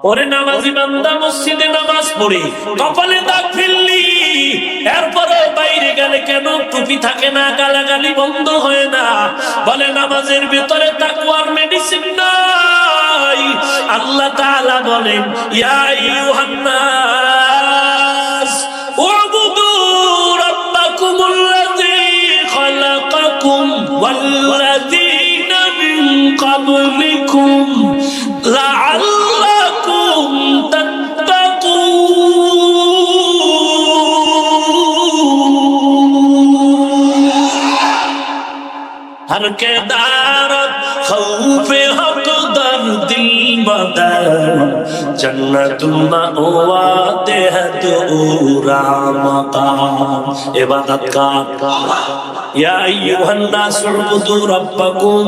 ওরে নামাজি বান্দা, মসজিদে নামাজ পড়ি, কপালে দাগ ফেললি, এরপরে বাইরে গেলে কেন টুপি থাকে না, গালাগালি বন্ধ হয় না? বলে নামাজের ভিতরে তাকওয়ার মেডিসিন নাই। আল্লাহ তাআলা বলেন, ইয়া আইয়ুহান নাস উবুদু রাব্বাকুমুল্লাযী খালাকাকুম ওয়াল্লাযীনা মিন ক্বাবলিকুম লাআল্লাকুম हर के दारत खौफे हक दर दिल बदर जन्नतुल मावा देहत उरा मकाम। इबादत का या अय्युहान नास उबुदू रब्बाकुम,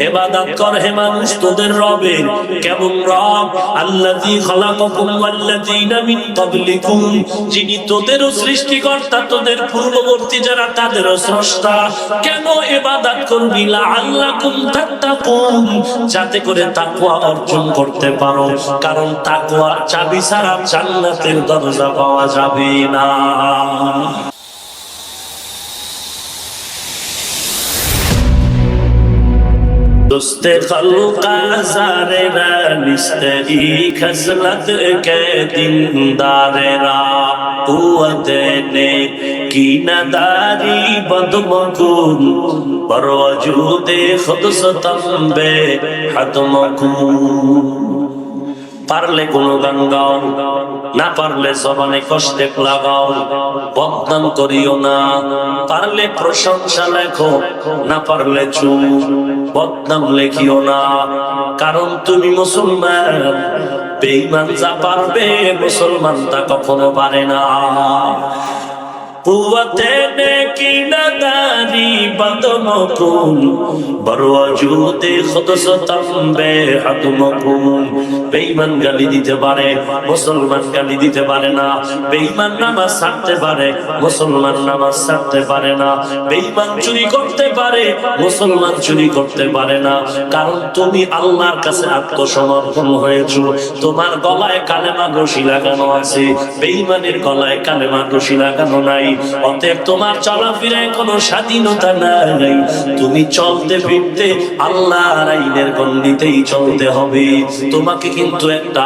ইবাদত কর হে মানুষ তোদের রবের। কেমন রব? আল্লাযী খালাকাকুম ওয়াল্লাযীনা মিন ক্বাবলিকুম, যিনি তোদেরও সৃষ্টিকর্তা, তোদের পূর্ববর্তী যারা তাদেরও স্রষ্টা। কেন ইবাদত করবি? লাআল্লাকুম তাত্তাকুন, যাতে করে তাকওয়া অর্জন করতে পারো। কারণ তাকওয়ার চাবি ছাড়া জান্নাতের দরজা পাওয়া যাবে না। दोस्ते खल्का ज़ारेरा निस्तरी खज़लत के दीनदारेरा कुव्वत ने की नदारी बदमकुन बर वजूदे खुद सतंबे हदमकुन। পারলে কোনো গান গাও, না পারলে জবানে কষ্টে লাগাও, বদনাম করিও না। পারলে প্রশংসা লেখো, না পারলে চুপ, বদনাম লেখিও না। কারণ তুমি মুসলমান। বেঈমান যা পারবে, মুসলমান তা কখনো পারে না। কুওয়াতে নেকি নাদারি বদমকুন बर वजूদে খুদ সতম্বে হাদমকুন। বেঈমান গালি দিতে পারে, মুসলমান গালি দিতে পারে না। বেঈমান নামাজ ছাড়তে পারে, মুসলমান নামাজ ছাড়তে পারে না। বেঈমান চুরি করতে পারে, মুসলমান চুরি করতে পারে না। কারণ তুমি আল্লাহর কাছে আত্মসমর্পণ হয়েছো। তোমার গলায় কালেমা রশি লাগানো আছে, বেঈমানের গলায় কালেমা রশি লাগানো নাই। অতএব তোমার চলাফেরায় কোনো স্বাধীনতা নাই। তুমি চলতে ফিরতে আল্লাহর আইনের গণ্ডিতেই চলতে হবে। তোমাকে কিন্তু একটা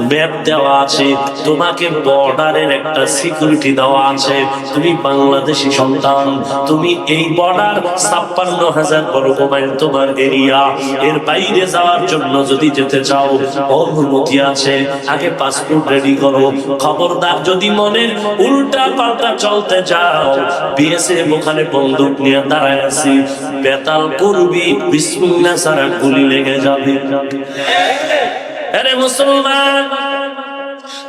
ম্যাপ দেওয়া আছে, তোমাকে বর্ডারের একটা সিকিউরিটি দেওয়া আছে। তুমি বাংলাদেশি সন্তান, তুমি এই বর্ডার ৫৬,০০০ বর্গ মাইল তোমার এরিয়া। এর বাইরে যাওয়ার জন্য যদি যেতে চাও, অনুমতি আছে। আগে পাসপোর্ট রেডি করো। খবরদার যদি মনের উল্টা পাল্টা চলতে যাও, বিএসএফ ওখানে বন্দুক নিয়ে দাঁড়ায় আছি, বেতাল করবি, বিসমিল্লাহ ছাড়া গুলি লেগে যাবে। আরে মুসলমান,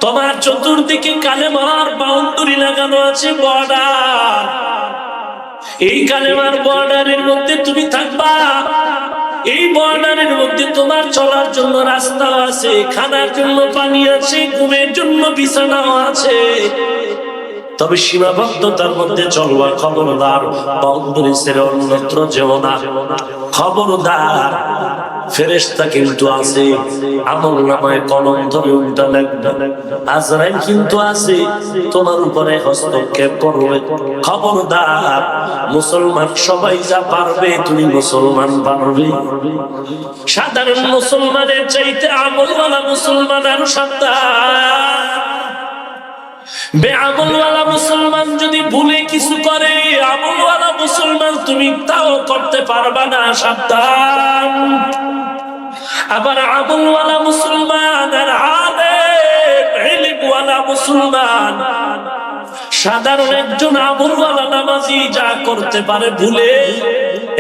তোমার চতুর্দিকে কালেমার বাউন্ডারি লাগানো আছে, বর্ডার। এই কালেমার বর্ডারের মধ্যে তুমি থাকবা। এই বর্ডারের মধ্যে তোমার চলার জন্য রাস্তা আছে, খানার জন্য পানি আছে, ঘুমের জন্য বিছানাও আছে। তবে সীমাবদ্ধতার মধ্যে চলবা। খবরদার বাউন্ডারি ছেড়ে অন্যত্র যেও না। খবরদার, ফেরেশতা কিন্তু আছে, আমলনামায় কলম ধরে উল্টা লাগবে। আজরাইল কিন্তু আছে, তোমার উপরে হস্তক্ষেপ করবে। খবরদার, মুসলমান সবাই যা পারবে তুমি মুসলমান পারবে। সাধারণ মুসলমানের চাইতে আমলওয়ালা মুসলমান আরো সাবধান। বেআমলওয়ালা মুসলমান যদি ভুলে কিছু করে, আমলওয়ালা মুসলমান তুমি তাও করতে পারবা না, সাবধান। আবার আমলওয়ালা মুসলমান আর আলেম ইলমওয়ালা মুসলমান, সাধারণ একজন আমলওয়ালা নামাজি যা করতে পারে ভুলে,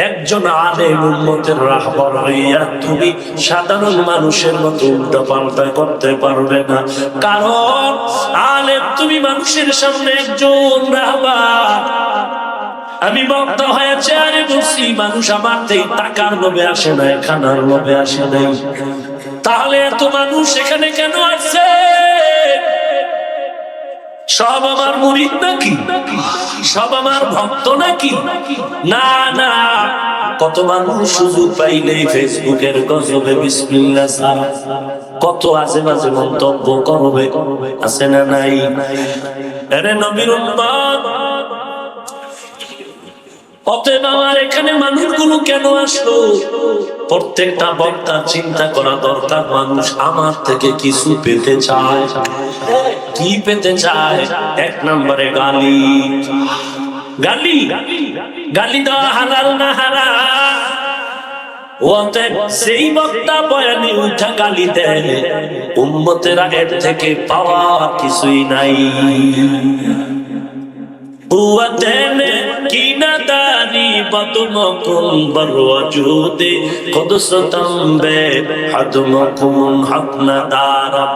একজন আলেম উম্মতের রাহবার হইয়া তুমি সাধারণ মানুষের মতো উল্টো পাল্টা করতে পারবে না। কারণ আলেম তুমি মানুষের সামনে একজন রাহবার। আমি বক্তা হয়ে চেয়ারে বসি, মানুষ আমার থেকে টাকার লোভে আসে না, খানার লোভে আসে না। তাহলে এত মানুষ এখানে কেন আসছে? সব আমার মুরিদ নাকি? সব আমার ভক্ত নাকি? না না, কত মানুষ সুযোগ পাইলেই ফেসবুকের গজবে বিসমিল্লাহ কত আজে বাজে মন্তব্য করবে, আছে না নাই? আরে নবীর উম্মত, অতএব আমার এখানে মানুষগুলো কেন আসলো? প্রত্যেকটা বক্তা চিন্তা করা দরকার, মানুষ আমার থেকে কিছু পেতে চায়। কি পেতে চায়? এক নম্বরে গালি। গালি গালি দেওয়া হালাল না হারাম? অতএব সেই বক্তা বয়ানে উঠা গালি দেয়, উম্মতেরা এর থেকে পাওয়া কিছুই নাই। قوتين کی نداری بدمکن بر وجود قدستم بے حدمکن حق ندارم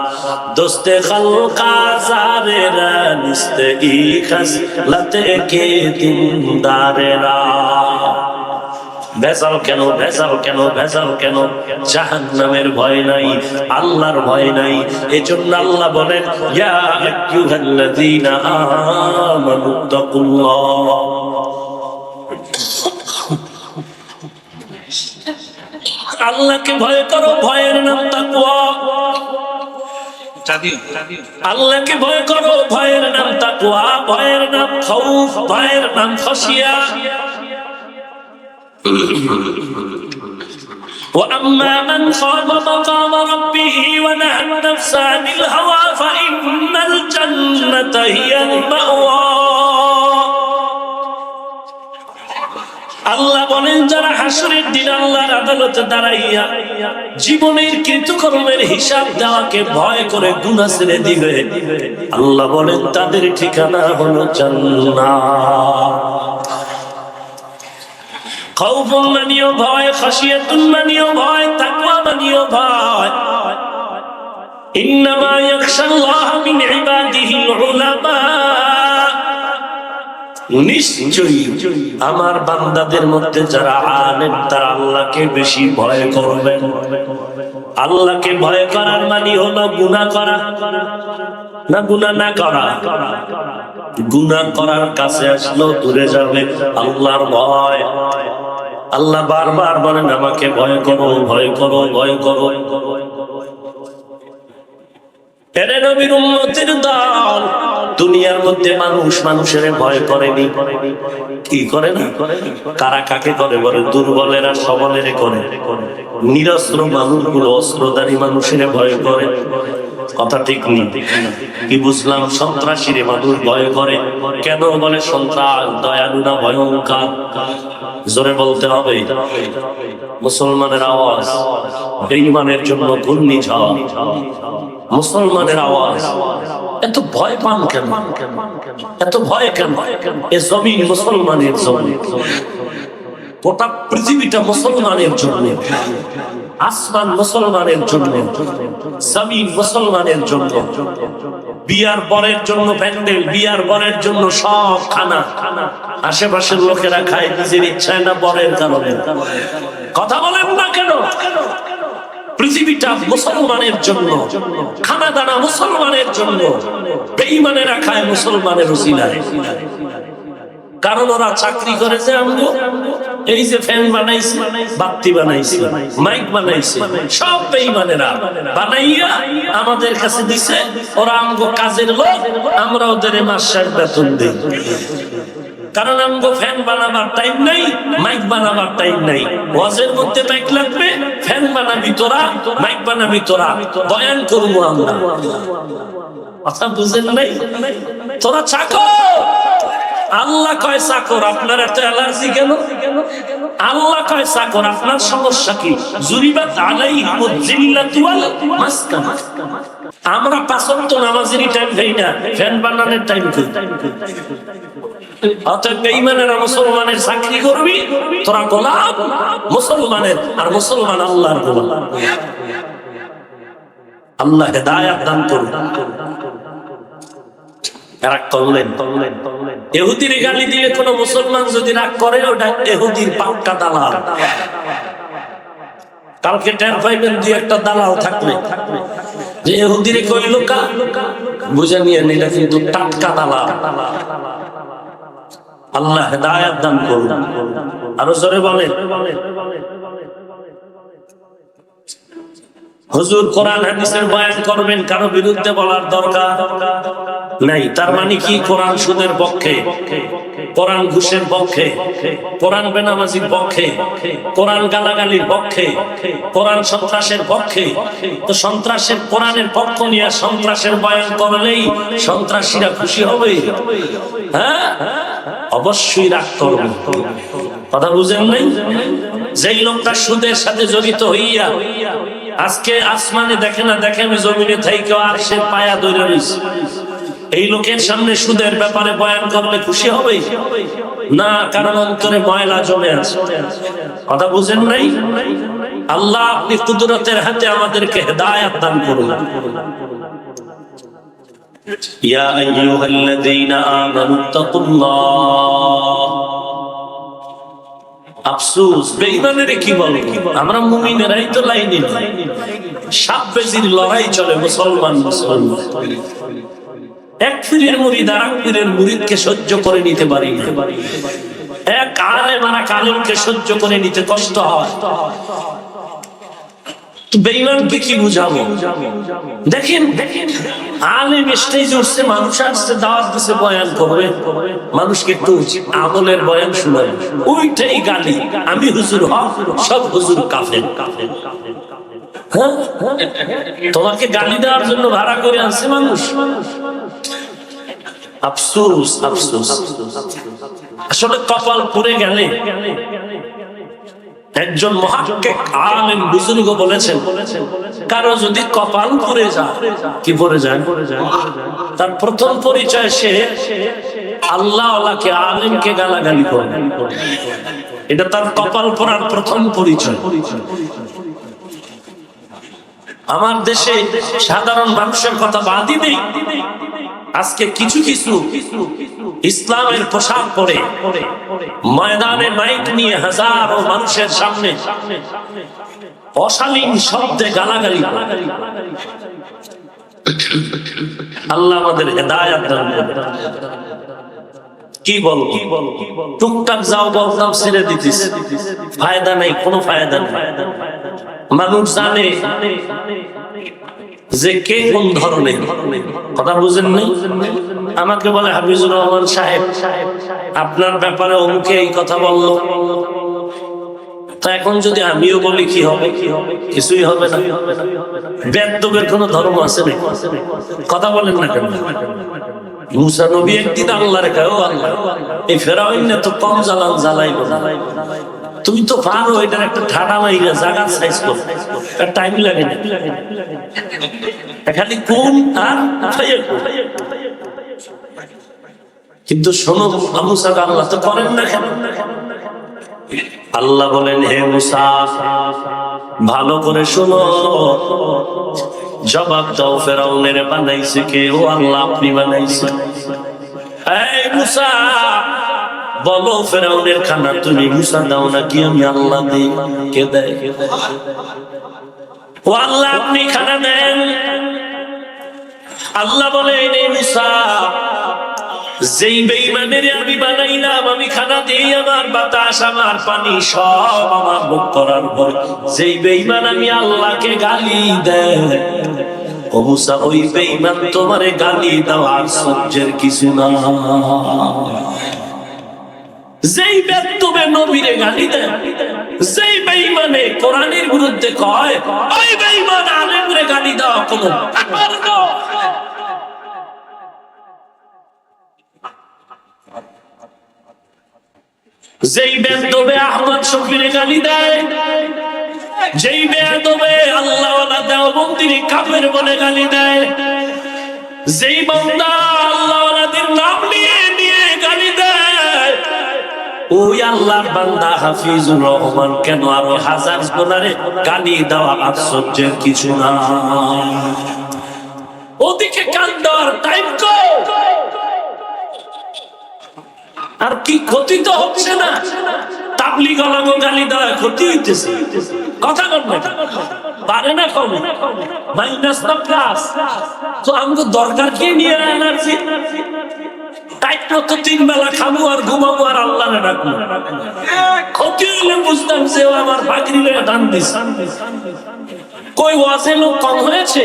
دوست خلق آزار را نست ای خسلت کے دیندار را ভেজাল কেন, ভেজাল কেন, ভেজাল কেন? জাহান্নামের ভয় নাই, আল্লাহর ভয় নাই। এজন্য আল্লাহ বলেন, ইয়া আইয়ুহাল্লাযীনা আমানু তাকুল্লাহ। আল্লাহকে ভয় করো, ভয়ের নাম তাকওয়া। আল্লাহকে ভয় করো, ভয়ের নাম তাকওয়া, ভয়ের নাম খাউফ, ভয়ের নাম খাশিয়া। وأما من خاف مقام ربه ونهى النفس عن الهوى فإن الجنة هي المأوى আল্লাহ বলেন, যারা হাসরের দিন আল্লাহর আদালতে দাঁড়াইয়া জীবনের কৃতকর্মের হিসাব দেওয়াকে ভয় করে গুনাহ ছেড়ে দিবে, আল্লাহ বলেন তাদের ঠিকানা হলো জান্নাত। খাউফুন মানিও ভয়, খাশিয়াতুন মানিও ভয়, তাকওয়া মানিও ভয়। ইন্নামা ইয়াখশাল্লাহ মিন ইবাদিহিল উলামা। নিশ্চয়ই আমার বান্দাদের মধ্যে যারা আলেম, তারা আল্লাহকে বেশি ভয় করবে। আল্লাহকে ভয় করার মানে হলো গুনাহ করা না গুনাহ না করা? গুনাহ করার কাছে আসলো দূরে যাবে আল্লাহর ভয়। আল্লাহ বারবার বলেন, আমাকে ভয় করো, ভয় করো, ভয় করো। এরে নবীর উম্মতের দল, দুনিয়ার মধ্যে মানুষ মানুষের ভয় করেনি। কি করে না? কারা কাকে করে? বলে দুর্বলেরা সবলের করে। নিরস্ত্র মানুষগুলো অস্ত্রধারী মানুষের ভয় করে। কথা ঠিক নেই? কি বুঝলাম? সন্ত্রাসীরে মানুষ ভয় করে কেন? বলে সন্ত্রাস দয়ালু না ভয়ঙ্কর? জোরে বলতে হবে। মুসলমানের আওয়াজ বেঈমানের জন্য ঘূর্ণিঝড়। মুসলমানের আওয়াজ এত ভয় পান কেন? এত ভয় কেন? এ জমিন মুসলমানের জমিন, গোটা পৃথিবীটা মুসলমানের জন্য, আসমান মুসলমানের জন্য, জমিন মুসলমানের জন্য। বিয়ার বরের জন্য প্যান্ডেল, বিয়ার বরের জন্য সব খানা আশেপাশের লোকেরা খায় নিজের ইচ্ছায় না বরের কারণে। কথা বলেন না কেন? পৃথিবীটা মুসলমানের জন্য, খানা দানা মুসলমানের জন্য, বেঈমানেরা খায় মুসলমানের উসিলায়। কারণ ওরা চাকরি করেছে, আমগো এই যে ফ্যান বানাইছে, বাতি বানাইছে, মাইক বানাইছে, সব বেঈমানেরা বানাইয়া আমাদের কাছে দিছে। ওরা আমগো কাজের লোক, আমরা ওদের মাসের বেতন দেই। কারণ আমগো ফ্যান বানাবার টাইম নাই, মাইক বানাবার টাইম নাই। ওয়াজের মধ্যে মাইক লাগবে, ফ্যান বানাবি তোরা, মাইক বানাবি তোরা, বয়ান করবো আমরা। কথা বুঝেন নাই? তোরা চাকর। আল্লাহ কয় চাকর, আপনার এত অ্যালার্জি কেন? আল্লাহ কয় চাকর, আপনার সমস্যা কি? জুরিবাত আলাইহিমুয যিল্লাতু ওয়াল মাসকানা। আমরা পাঁচ ওয়াক্ত নামাজেরই টাইম দেই না, ফ্যান বানানোর টাইম কই? অতএব বেঈমানেরা মুসলমানের চাকরি করবি, তোরা গোলাম মুসলমানের, আর মুসলমান আল্লাহর গোলাম। আল্লাহ হেদায়েত দান করুন। রাগ করলেন, ইহুদির গালি দিলে কোন মুসলমান যদি রাগ করে, ওটা ইহুদির পাক্কা দালাল। কালকে টের পাইবেন দুই একটা দালাল থাকবে যে ইহুদিরে কইল কা, বুঝে নিয়ে নিলে কিন্তু টাটকা দালাল। আল্লাহ হেদায়েত দান করুন। আরো জোরে বলেন। হুজুর কোরআন হাদিসের বয়ান করবেন, কারো বিরুদ্ধে বলার দরকার নাই। তার মানে কি? কোরআন সুদের পক্ষে, কোরআন ঘুষের পক্ষে, কোরআন বেনামাজির পক্ষে, কোরআন গালাগালির পক্ষে, কোরআন সন্ত্রাসের পক্ষে। তো সন্ত্রাসের কোরআনের পক্ষ নিয়ে সন্ত্রাসের বয়ান করলেই সন্ত্রাসীরা খুশি হবে? হ্যাঁ, অবশ্যই রাগ করবে। কথা বুঝেন নাই? যেই লোকটা সুদের সাথে জড়িত হইয়া আজকে আসমানে দেখে না, দেখে আমি জমিনে থাইকেও আর সে পায়া ধরে রইছে, এই লোকের সামনে সুদের ব্যাপারে বয়ান করলে খুশি হবে না? কারণ অন্তরে ময়লা জমে আছে। কথা বুঝেন নাই? আল্লাহ আপনি কুদরতের হাতে আমাদেরকে হেদায়েত দান করুন। ইয়া আইয়ুহাল্লাযীনা আমানুত্তাকুল্লাহ। আফসোস, বেঈমানেরা কি বলে? আমরা মুমিনেরাই তো লাইনে নাই। সাপ বেজির লড়াই চলে মুসলমান মুসলমান। এক পীরের মুরিদ আর এক পীরের মুরিদকে সহ্য করে নিতে পারি না। এক আলেম আর এক আলেমকে সহ্য করে নিতে কষ্ট হয়। বেঈমানকে কি বুঝাবো? দেখেন আলেম স্টেজে উঠছে, মানুষ আসছে, দাওয়াত দিছে, বয়ান করবে, মানুষকে একটু আমলের বয়ান শোনাবে, ওইটাই গালি। আমি হুজুর হক, সব হুজুর কাফের। হ্যাঁ, তোমাকে গালি দেওয়ার জন্য ভাড়া করে আনছে মানুষ। আফসোস, আফসোস। আসলে কপাল পুড়ে গেলে একজন মুহাক্কিক আলেম বুজুর্গ বলেছেন, কারো যদি কপাল পুড়ে যায়, কি পড়ে যায়, তার প্রথম পরিচয় সে আল্লাহ ওয়ালাকে, আলেমকে গালাগালি করে। এটা তার কপাল পোড়ার প্রথম পরিচয়। আমার দেশে সাধারণ মানুষের কথা বাদই নেই, আজকে কিছু কিছু ইসলামের পোশাক পরে ময়দানে মাইক নিয়ে হাজারো মানুষের সামনে অশালীন শব্দে গালাগালি। আল্লাহ আমাদের হেদায়েত দান করুন। কি বলবো? টুকটাক যাও বলতাম ছেড়ে দিতিস, ফায়দা নাই, কোনো ফায়দা নাই। মানুষ জানে যে কে কোন ধরনের। কথা বুঝেন নাই? আমাকে বলে হাফিজুর রহমান সাহেব, আপনার ব্যাপারে অমুকে এই কথা বললো, তা এখন যদি আমিও বলি কি হবে? কিছুই হবে না। বেদবের কোন ধর্ম আছে না? কথা বলেন না কেন? মুসা নবী একদিন আল্লাহর কাছে, আল্লাহ এই ফেরাউন তো কম জ্বালান জ্বালাইব, তুমি তো পারো, এটার একটা ঠাডা মাইরা জায়গা সাইজ করো, টাইম লাগে না, খালি কোন আর কিন্তু শোনো মুসা, আল্লাহ তো করেন না কেন? আল্লাহ বলেন, হে মুসা ভালো করে শোনো, জবাব দাও, ফেরাউনের বানাইছে কে? ও আল্লাহ, আপনি বানাইছেন। এই মুসা বলো, ফেরাউনের খানা তুমি মুসা দাও নাকি আমি আল্লাহ দিই? কে দেয়? ও আল্লাহ, আপনি খানা দেন। আল্লাহ বলে, এই মুসা, যেই বেঈমানের আমি বানাইলাম, আমি খানা দিই, আমার বাতাস, আমার পানি সব আমার ভোগ করার পর যেই বেঈমান আমি আল্লাহকে গালি দেয়, ও মুসা ওই বেঈমান তোমারে গালি দাও আর সহ্যের কিছু না। যেই বেদবে নবীরে গালি দেয়, যেই বেঈমানে কোরআনের বিরুদ্ধে কয়, ওই বেঈমান আলেমরে গালি দাও কোনো ব্যাপার না। যেই বেদবে আহমদ শফিরে গালি দেয়, যেই বেদবে আল্লাহ ওয়ালা দেওবন্দিরে কাফের বলে গালি দেয়, যেই বান্দা আল্লাহ ওয়ালাদের নাম নিয়ে নিয়ে গালি দেয়, ওই আল্লাহর বান্দা হাফিজুর রহমান কেন আরো হাজার গুনারে গালি দেওয়া আশ্চর্যের কিছু না। ওদিকে কান দেওয়ার টাইম কই? আর কি ক্ষতি তো হচ্ছে না? তাবলীগ ওয়ালাকে গালি দেওয়া ক্ষতি হইতেছে। কথা বলবে পারে না, কম মাইনাস না প্লাস। তো আমাকে দরকার কি নিয়ে এনার্জি? টাইট মতো 3 বেলা খাবো আর ঘুমাবো আর আল্লাহরে রাখবো। ক্ষতি হইলে বুঝতাম যে ও আমার পাগড়ি লয়ে দান দিছে। কই ওয়াজে লোক কম হয়েছে?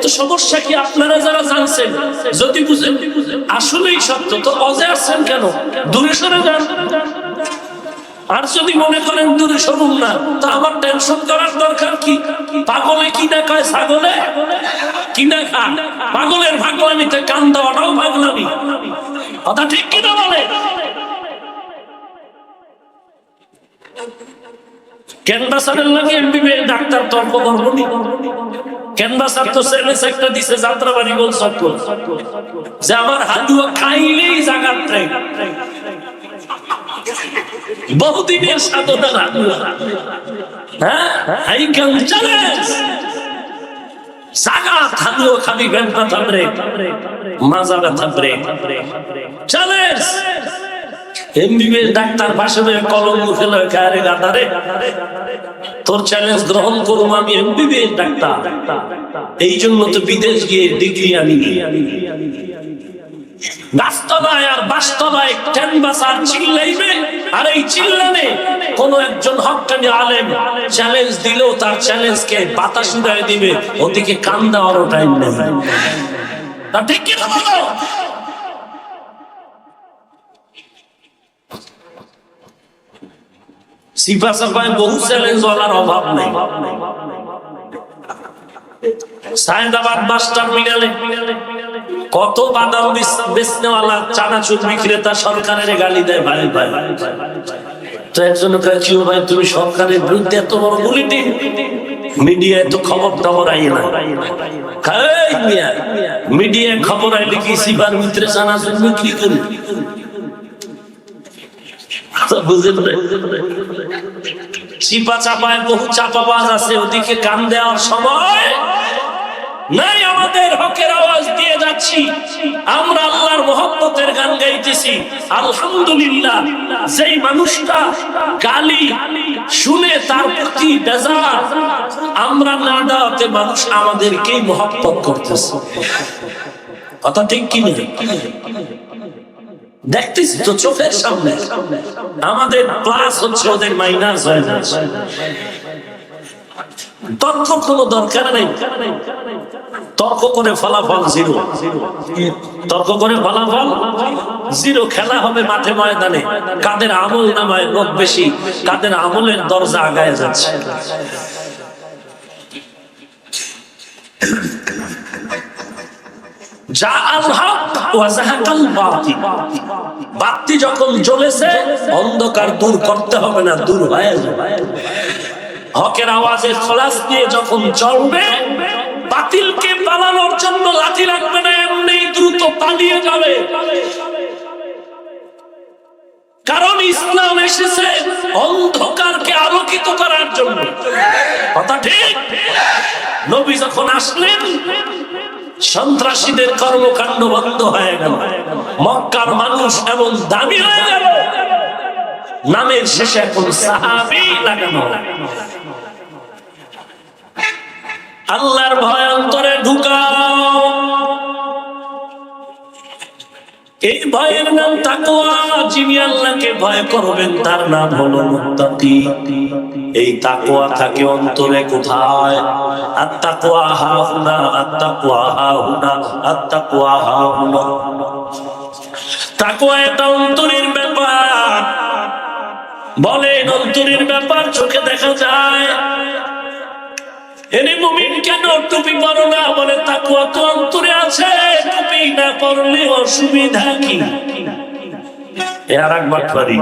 তো সমস্যা কি? আপনারা যারা জানছেন যদি বুঝেন আসলেই সত্য, তো ওয়াজে আসছেন কেন? দূরে সরে যান। আর যদি মনে করেন দূরে সরুন না, তো আমার টেনশন করার দরকার কি? পাগলে কি না কয়, ছাগলে কি না খায়। পাগলের পাগলামিতে কান দেওয়াটাও পাগলামি। কথা ঠিক কিনা বলে? ক্যানভাসারের লাগে এমবিবিএস ডাক্তার তর্ক করবনি। ক্যানভাসার তো সেলেস একটা দিছে যাত্রাবাড়ি গোল সত্য যে আমার হাডুয়া খাইলেই জাগাত নাই। বহুদিনের সাধনা হাডুয়া। হ্যাঁ, আই ক্যান চ্যালেঞ্জ জাগাত হাডুয়া খালি ব্যথা থামরে, মাজা ব্যথা থামরে। চ্যালেঞ্জ। এমবিবিএস ডাক্তার পাশে কলম মুখে লয় গাদারে, তোর চ্যালেঞ্জ গ্রহণ করুম আমি এমবিবিএস ডাক্তার। এই জন্য তো বিদেশ গিয়ে ডিগ্রি আনি। গাছতলায় আর বাসতলায় ক্যানভাসার চিল্লাইবে, আর এই চিল্লানে কোন একজন হক্কানি আলেম চ্যালেঞ্জ দিলেও তার চ্যালেঞ্জকে বাতাস উড়ায় দিবে, ওদিকে কান দেওয়ারও টাইম নেই। তা ঠিক কিনা বলো? সিফা সাফায় বহু চ্যালেঞ্জ ওয়ালার অভাব নেই। সায়েদাবাদ বাস টার্মিনালে কত বাদাম বেচনেওয়ালা চানাচুর বিক্রেতা সরকারের গালি দেয় ভাই ভাই। তো একজন কি ভাই তুমি সরকারের বিরুদ্ধে এত বড় বুলেটিন, মিডিয়ায় তো খবর টবর আই না। মিডিয়ায় খবর আইলে কি সিফার ভিতরে চানাচুর বিক্রি করি? চিপা চাপায় বহু চাপাবাজ আছে, ওদিকে কান দেওয়ার সময় নাই। আমাদের হকের আওয়াজ দিয়ে যাচ্ছি, আমরা আল্লাহর মহব্বতের গান গাইতেছি। আলহামদুলিল্লাহ, যেই মানুষটা গালি শুনে তার প্রতি বেজার, আমরা না দাওয়াতে মানুষ আমাদেরকেই মহব্বত করতেছে। কথা ঠিক কি না? দেখতেছি তো চোখের সামনে, আমাদের প্লাস হচ্ছে ওদের মাইনাস হয়ে যাচ্ছে। তর্ক কোনো দরকার নেই। তর্ক করে ফলাফল জিরো, তর্ক করে ফলাফল জিরো। খেলা হবে মাঠে ময়দানে, কাদের আমল নামায় লোক বেশি, কাদের আমলের দরজা আগায় যাচ্ছে। বাতি যখন জ্বলেছে, অন্ধকার দূর করতে হবে না, দূর হয়ে যাবে। হকের আওয়াজে খলাস দিয়ে যখন চলবে, বাতিলকে পালানোর জন্য লাঠি লাগবে না, এমনি দ্রুত পালিয়ে যাবে। কারণ ইসলাম এসেছে অন্ধকারকে আলোকিত করার জন্য। কথা ঠিক? নবী যখন আসলেন, সন্ত্রাসীদের কর্মকাণ্ড বন্ধ হয়ে গেল। মক্কার মানুষ এমন দামি হয়ে গেল, নামের শেষে এখন সাহাবী লাগানো। আল্লাহর ভয় অন্তরে ঢুকাও। এই ভয়ের নাম তাকওয়া। যিনি আল্লাহকে ভয় করবেন তার নাম হলো মুত্তাকি। এই তাকওয়া থাকে অন্তরে কোথায়? আত-তাকওয়া হাহুনা, আত-তাকওয়া হাহুনা, আত-তাকওয়া হাহুনা। তাকওয়া এটা অন্তরের ব্যাপার। বলেন অন্তরের ব্যাপার চোখে দেখা যায়? এরে মুমিন কেন টুপি পরো না? বলে তাকওয়া তো অন্তরে আছে, টুপি না পরলে অসুবিধা কি? এর একবার পারি,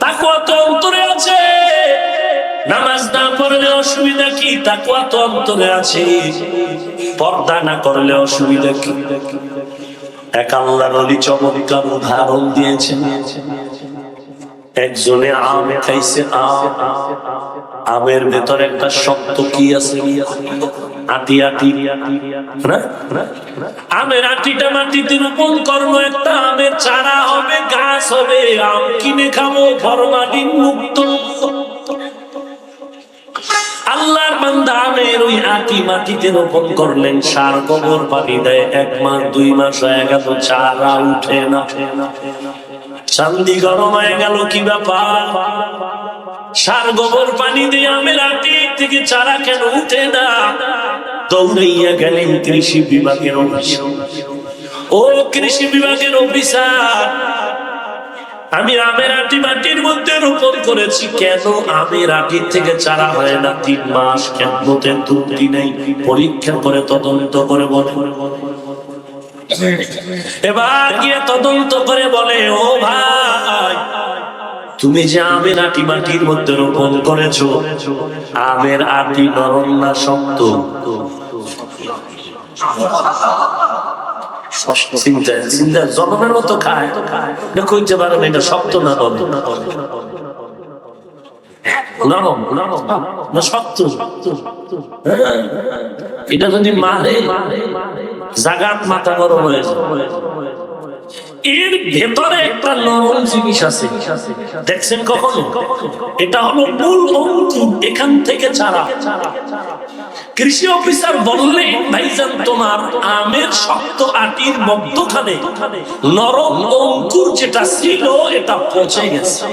তাকওয়া তো অন্তরে আছে, নামাজ না পড়লে অসুবিধা কি? তাকওয়া তো অন্তরে আছে, পর্দা না করলে অসুবিধা কি? এক আল্লাহর ওলি চমৎকার উদাহরণ দিয়েছেন। একজনে আম খাইছে, আমের ভেতর একটা শক্ত কি আছে? আটি আটি। আমের আটিটা মাটিতে রোপণ করলো, একটা আমের চারা হবে, গাছ হবে, আম কিনে খাবো ফরমালিন মুক্ত। আল্লাহর বান্দা আমের ওই আটি মাটিতে রোপণ করলেন, সার গোবর পানি দেয়, 1 মাস 2 মাস হয়ে গেল, চারা উঠে না। চান্দি গরম হয়ে গেল, কি ব্যাপার? সার গোবর পানি দিয়ে আমের আটি থেকে চারা কেন উঠে না? দৌড়াইয়া গেলেন কৃষি বিভাগের অফিসে। ও কৃষি বিভাগের অফিসার, আমি আমের আটি মাটির মধ্যে রোপণ করেছি, কেন আমের আটির থেকে চারা হয় না? 3 মাস কেন ত্রুটি নেই? পরীক্ষা করে তদন্ত করে বলে। এবার গিয়ে তদন্ত করে বলে, ও ভাই, তুমি যে আমের আটি মাটির মধ্যে রোপণ করেছো, আমের আটি নরম না শক্ত? চিন্তা জনমের মতো খায়, কইতে পারেন এটা শক্ত না নরম? নরম না শক্ত? এটা যদি মারে জাগাত মাথা গরম হয়ে যায়। এর ভেতরে একটা নরম জিনিস আছে, দেখছেন কখনো? এটা হলো মূল অঙ্কুর, এখান থেকে চারা। কৃষি অফিসার বললেন, ভাইজান তোমার আমের শক্ত আটির মধ্যখানে নরম অঙ্কুর যেটা ছিল এটা পচে গেছে।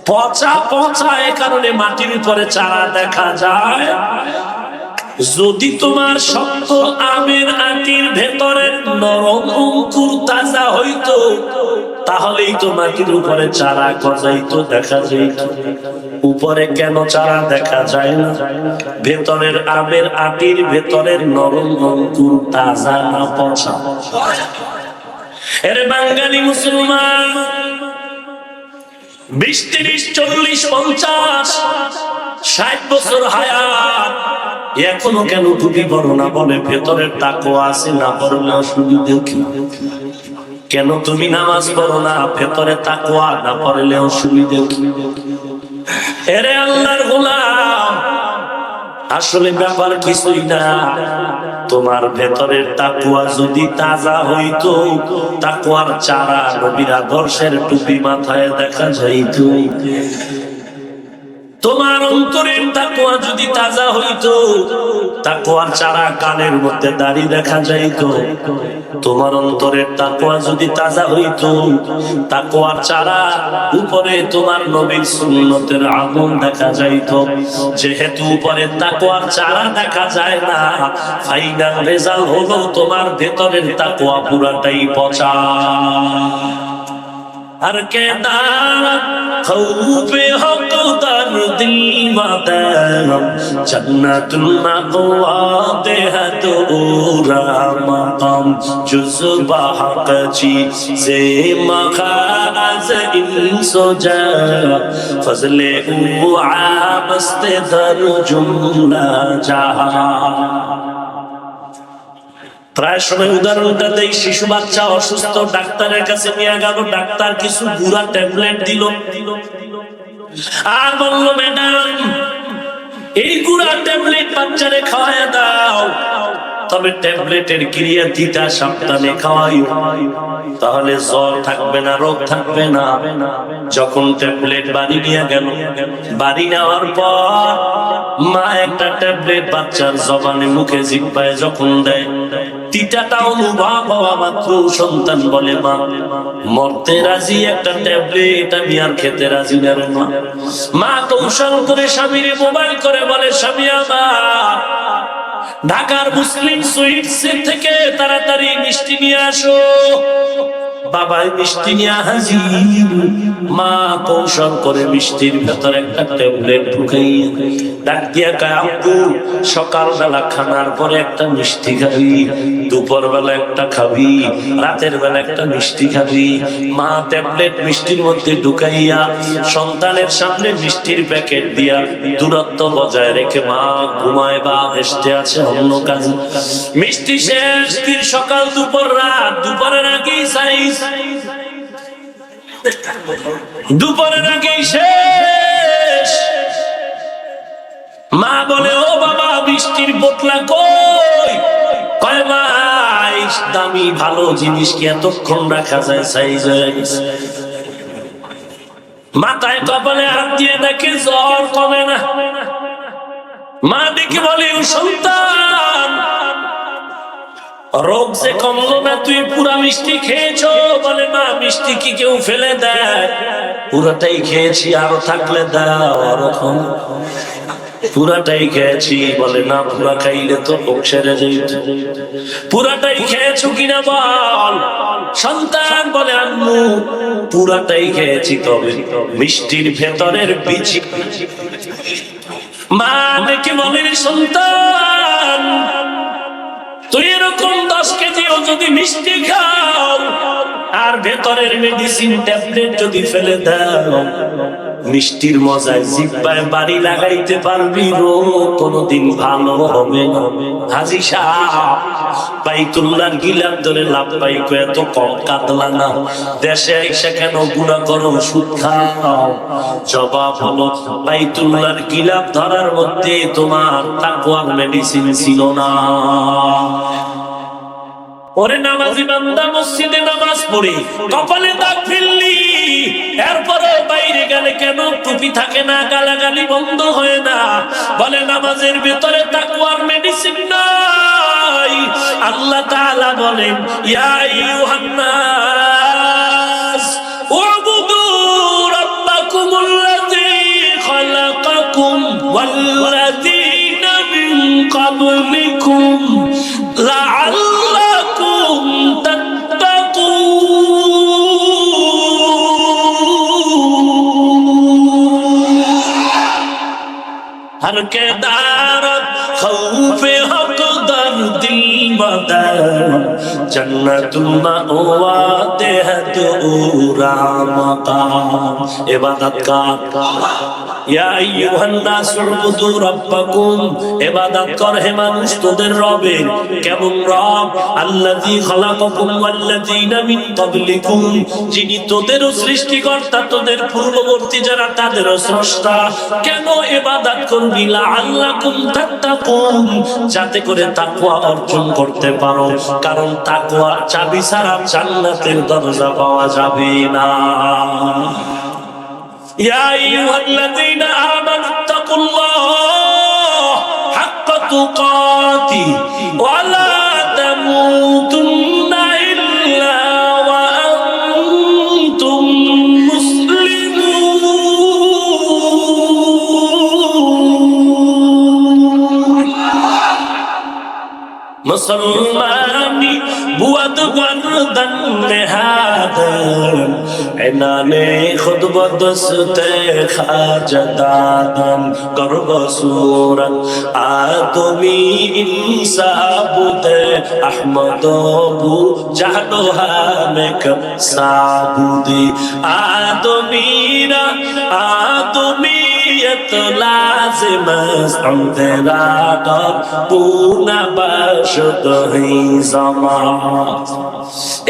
পচা এ কারণে মাটির উপরে চারা দেখা যায়। যদি তোমার শক্ত আমের আটির ভেতরের নরম অঙ্কুর তাজা হইতো, তাহলেই তো মাটির উপরে চারা গজাইতো, দেখা যাইত। উপরে কেন চারা দেখা যায় না? ভেতরের আমের আটির ভেতরের নরম অঙ্কুর তাজা না পচা? এর বাঙালি মুসলমান 20, 30, 40, 50, 60 বছর হায়াত, এখনো কেন টুপি পরো না? বলে ভেতরের তাকওয়া আছে, না পড়লে অসুবিধা কি? কেন তুমি নামাজ পড়ো না? ভেতরে তাকওয়া না পড়লে অসুবিধা কি? এরে আল্লাহর গোলাম, আসলে ব্যাপার কিছুই না। তোমার ভেতরের তাকওয়া যদি তাজা হইতো, তাকওয়ার চারা নবীর আদর্শের টুপি মাথায় দেখা যাইতো। তোমার অন্তরের তাকওয়া যদি তাজা হইতো, তাকওয়ার চারা কানের মধ্যে দাঁড়িয়ে দেখা যাইতো। তোমার অন্তরের তাকওয়া যদি তাজা হইতো, তাকওয়ার চারা উপরে তোমার নবীর সুন্নতের আমল দেখা যাইতো। যেহেতু উপরে তাকওয়ার চারা দেখা যায় না, ফাইনাল রেজাল্ট হলো তোমার ভেতরের তাকওয়া পুরাটাই পচা। हर के खौफ हक दर दिल मदम जन्नतुल मक़वा है तोरा मक़ाम जुज़्बा हक से मखाज इंसो जा फजले उ आमस्त दर जुमला जहां। প্রায় সময় উদাহরণটা দেই, শিশু বাচ্চা অসুস্থ, ডাক্তারের কাছে নিয়ে গেল, ডাক্তার কিছু গুঁড়া ট্যাবলেট দিল আর বলল, ম্যাডাম এই গুঁড়া ট্যাবলেট বাচ্চারে খাওয়ায় দাও, তবে ট্যাবলেটের ক্রিয়া দিতা সাবধানে খাওয়াইও, তাহলে জ্বর থাকবে না, রোগ থাকবে না। যখন ট্যাবলেট বাড়ি নিয়ে গেল, বাড়ি নেওয়ার পর মা একটা ট্যাবলেট বাচ্চার জবানে মুখে জিহ্বায় যখন দেয়, তিতাটা অনুভব হওয়া মাত্র সন্তান বলে, মা মরতে রাজি, একটা ট্যাবলেট আমি আর খেতে রাজি না রে মা। মা কৌশল করে স্বামীরে মোবাইল করে বলে, স্বামী আমার ঢাকার মুসলিম সুইটস থেকে তাড়াতাড়ি মিষ্টি নিয়ে আসো। বাবা মিষ্টি নিয়ে হাজির। মা কৌশল করে মিষ্টির ভেতর একটা ট্যাবলেট ঢুকাই ডাক দিয়া কয়, আব্বু সকালবেলা খানার পরে একটা মিষ্টি খাবি, দুপুর বেলা একটা খাবি, রাতের বেলা একটা মিষ্টি খাবি। মা ট্যাবলেট মিষ্টির মধ্যে ঢুকাইয়া সন্তানের সামনে মিষ্টির প্যাকেট দিয়া দূরত্ব বজায় রেখে মা ঘুমায় বা হেসতে আছে অন্য কাজে। মিষ্টি শেষ, দিন সকাল দুপুর রাত, দুপুরের আগেই সাইজ, দুপুরের আগেই শেষ। মা বলে, ও বাবা মিষ্টির বোতলা কই? কয় মা দামি ভালো জিনিস কি এতক্ষণ রাখা যায়? সাইজ হয়ে গেছে। মাথায় কপালে হাত দিয়ে দেখে জ্বর কমে না। মা দেখে বলে, ও সন্তান রোগ যে কমলো না, তুই পুরা মিষ্টি খেয়েছো? বলে না, মিষ্টি কি কেউ ফেলে দেয়? পুরাটাই খেয়েছি, আরো থাকলে দাও ওরকম। পুরাটাই খেয়েছি। বলে না, পুরা খাইলে তো রোগ সেরে যেত। পুরাটাই খেয়েছো কিনা বল। সন্তান বলে আম্মু পুরাটাই খেয়েছি, তবে মিষ্টির ভেতরের বীজ। মা দেখে বলে, সন্তান তুই এরকম 10 কেজিও যদি মিষ্টি খাও আর ভেতরের মেডিসিন ট্যাবলেট যদি ফেলে দাও, মিষ্টির মজায় জিহ্বায় বাড়ি লাগাইতে পারবি, রোগ কোনোদিন ভালো হবে না। হাজী সাহেব বাইতুল্লাহর গিলাফ ধরে লাফাইক এত কম কাঁদলা না, দেশে এসে কেন গুনাহ করো, সুদ খাও? জবাব হলো, বাইতুল্লাহর গিলাফ ধরার মধ্যে তোমার তাকওয়ার মেডিসিন ছিল না। ওরে নামাজি বান্দা, মসজিদে নামাজ পড়ি, কপালে দাগ ফেললি, এরপরে বাইরে গেলে কেন টুপি থাকে না, গালাগালি বন্ধ হয় না? বলে নামাজের ভিতরে তাকওয়ার মেডিসিন নাই। আল্লাহ তাআলা বলেন, ইয়া আইয়ুহান নাস উবুদু রাব্বাকুমুল্লাযী খালাকাকুম ওয়াল্লাযীনা মিন ক্বাবলিকুম লাআল্লাকুম हर के दारत खौफे हक दर्दिल मदर जन्नतुल मावा देहत उरा मकाम। इबादत का या अय्युहान नास उबुदू रब्बाकुम, ইবাদত কর হে মানুষ তোদের রবের। কেমন রব? আল্লাযী খালাকাকুম ওয়াল্লাযীনা মিন ক্বাবলিকুম, যিনি তোদেরও সৃষ্টিকর্তা, তোদের পূর্ববর্তী যারা তাদেরও স্রষ্টা। কেন ইবাদত করবি? লাআল্লাকুম তাত্তাকুন, যাতে করে তাকওয়া অর্জন করতে পারো, কারণ তাকওয়া চাবি ছাড়া জান্নাতের দরজা পাওয়া যাবে না। ইয়া আইয়ুহাল্লাযীনা আমানুত্তাকুল্লাহ হাক্কা তুকাতি ওয়া লা তামুতুন্না ইল্লা ওয়া আনতুম মুসলিমুন। মুসলমানি বুয়াদ গর্দন নেহাদন এনানে খুদ বদস্তে খাজদাদন করব সুরত আদমি ইনসাবুদে আহমদ বু জাহলো হামেক সাবুদি আদমিরা আদমিয়ত লাজিম আমদেরা পুনা বাশদ হি জামাত।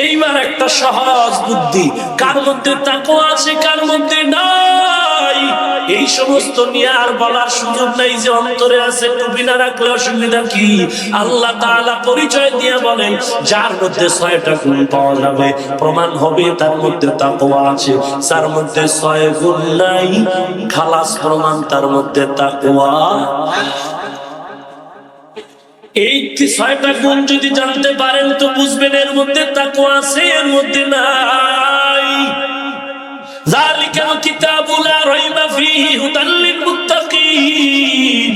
এইবার একটা সহজ বুদ্ধি, কার মধ্যে তাকওয়া আছে কার মধ্যে নাই, এই সমস্ত নিয়ে আর বলার সুযোগ নাই যে অন্তরে আছে টুপি না রাখলে অসুবিধা কি। আল্লাহ তাআলা পরিচয় দিয়ে বলেন, যার মধ্যে 6টা গুণ পাওয়া যাবে, প্রমাণ হবে তার মধ্যে তাকওয়া আছে। যার মধ্যে 6 গুণ নাই, খালাস প্রমাণ তার মধ্যে তাকওয়া। এই 6টা গুণ যদি জানতে পারেন তো বুঝবেন এর মধ্যে তাকওয়া আছে, এর মধ্যে নাই। যালিকাল কিতাবু লা রাইবা ফীহি হুদাল লিল মুত্তাকিন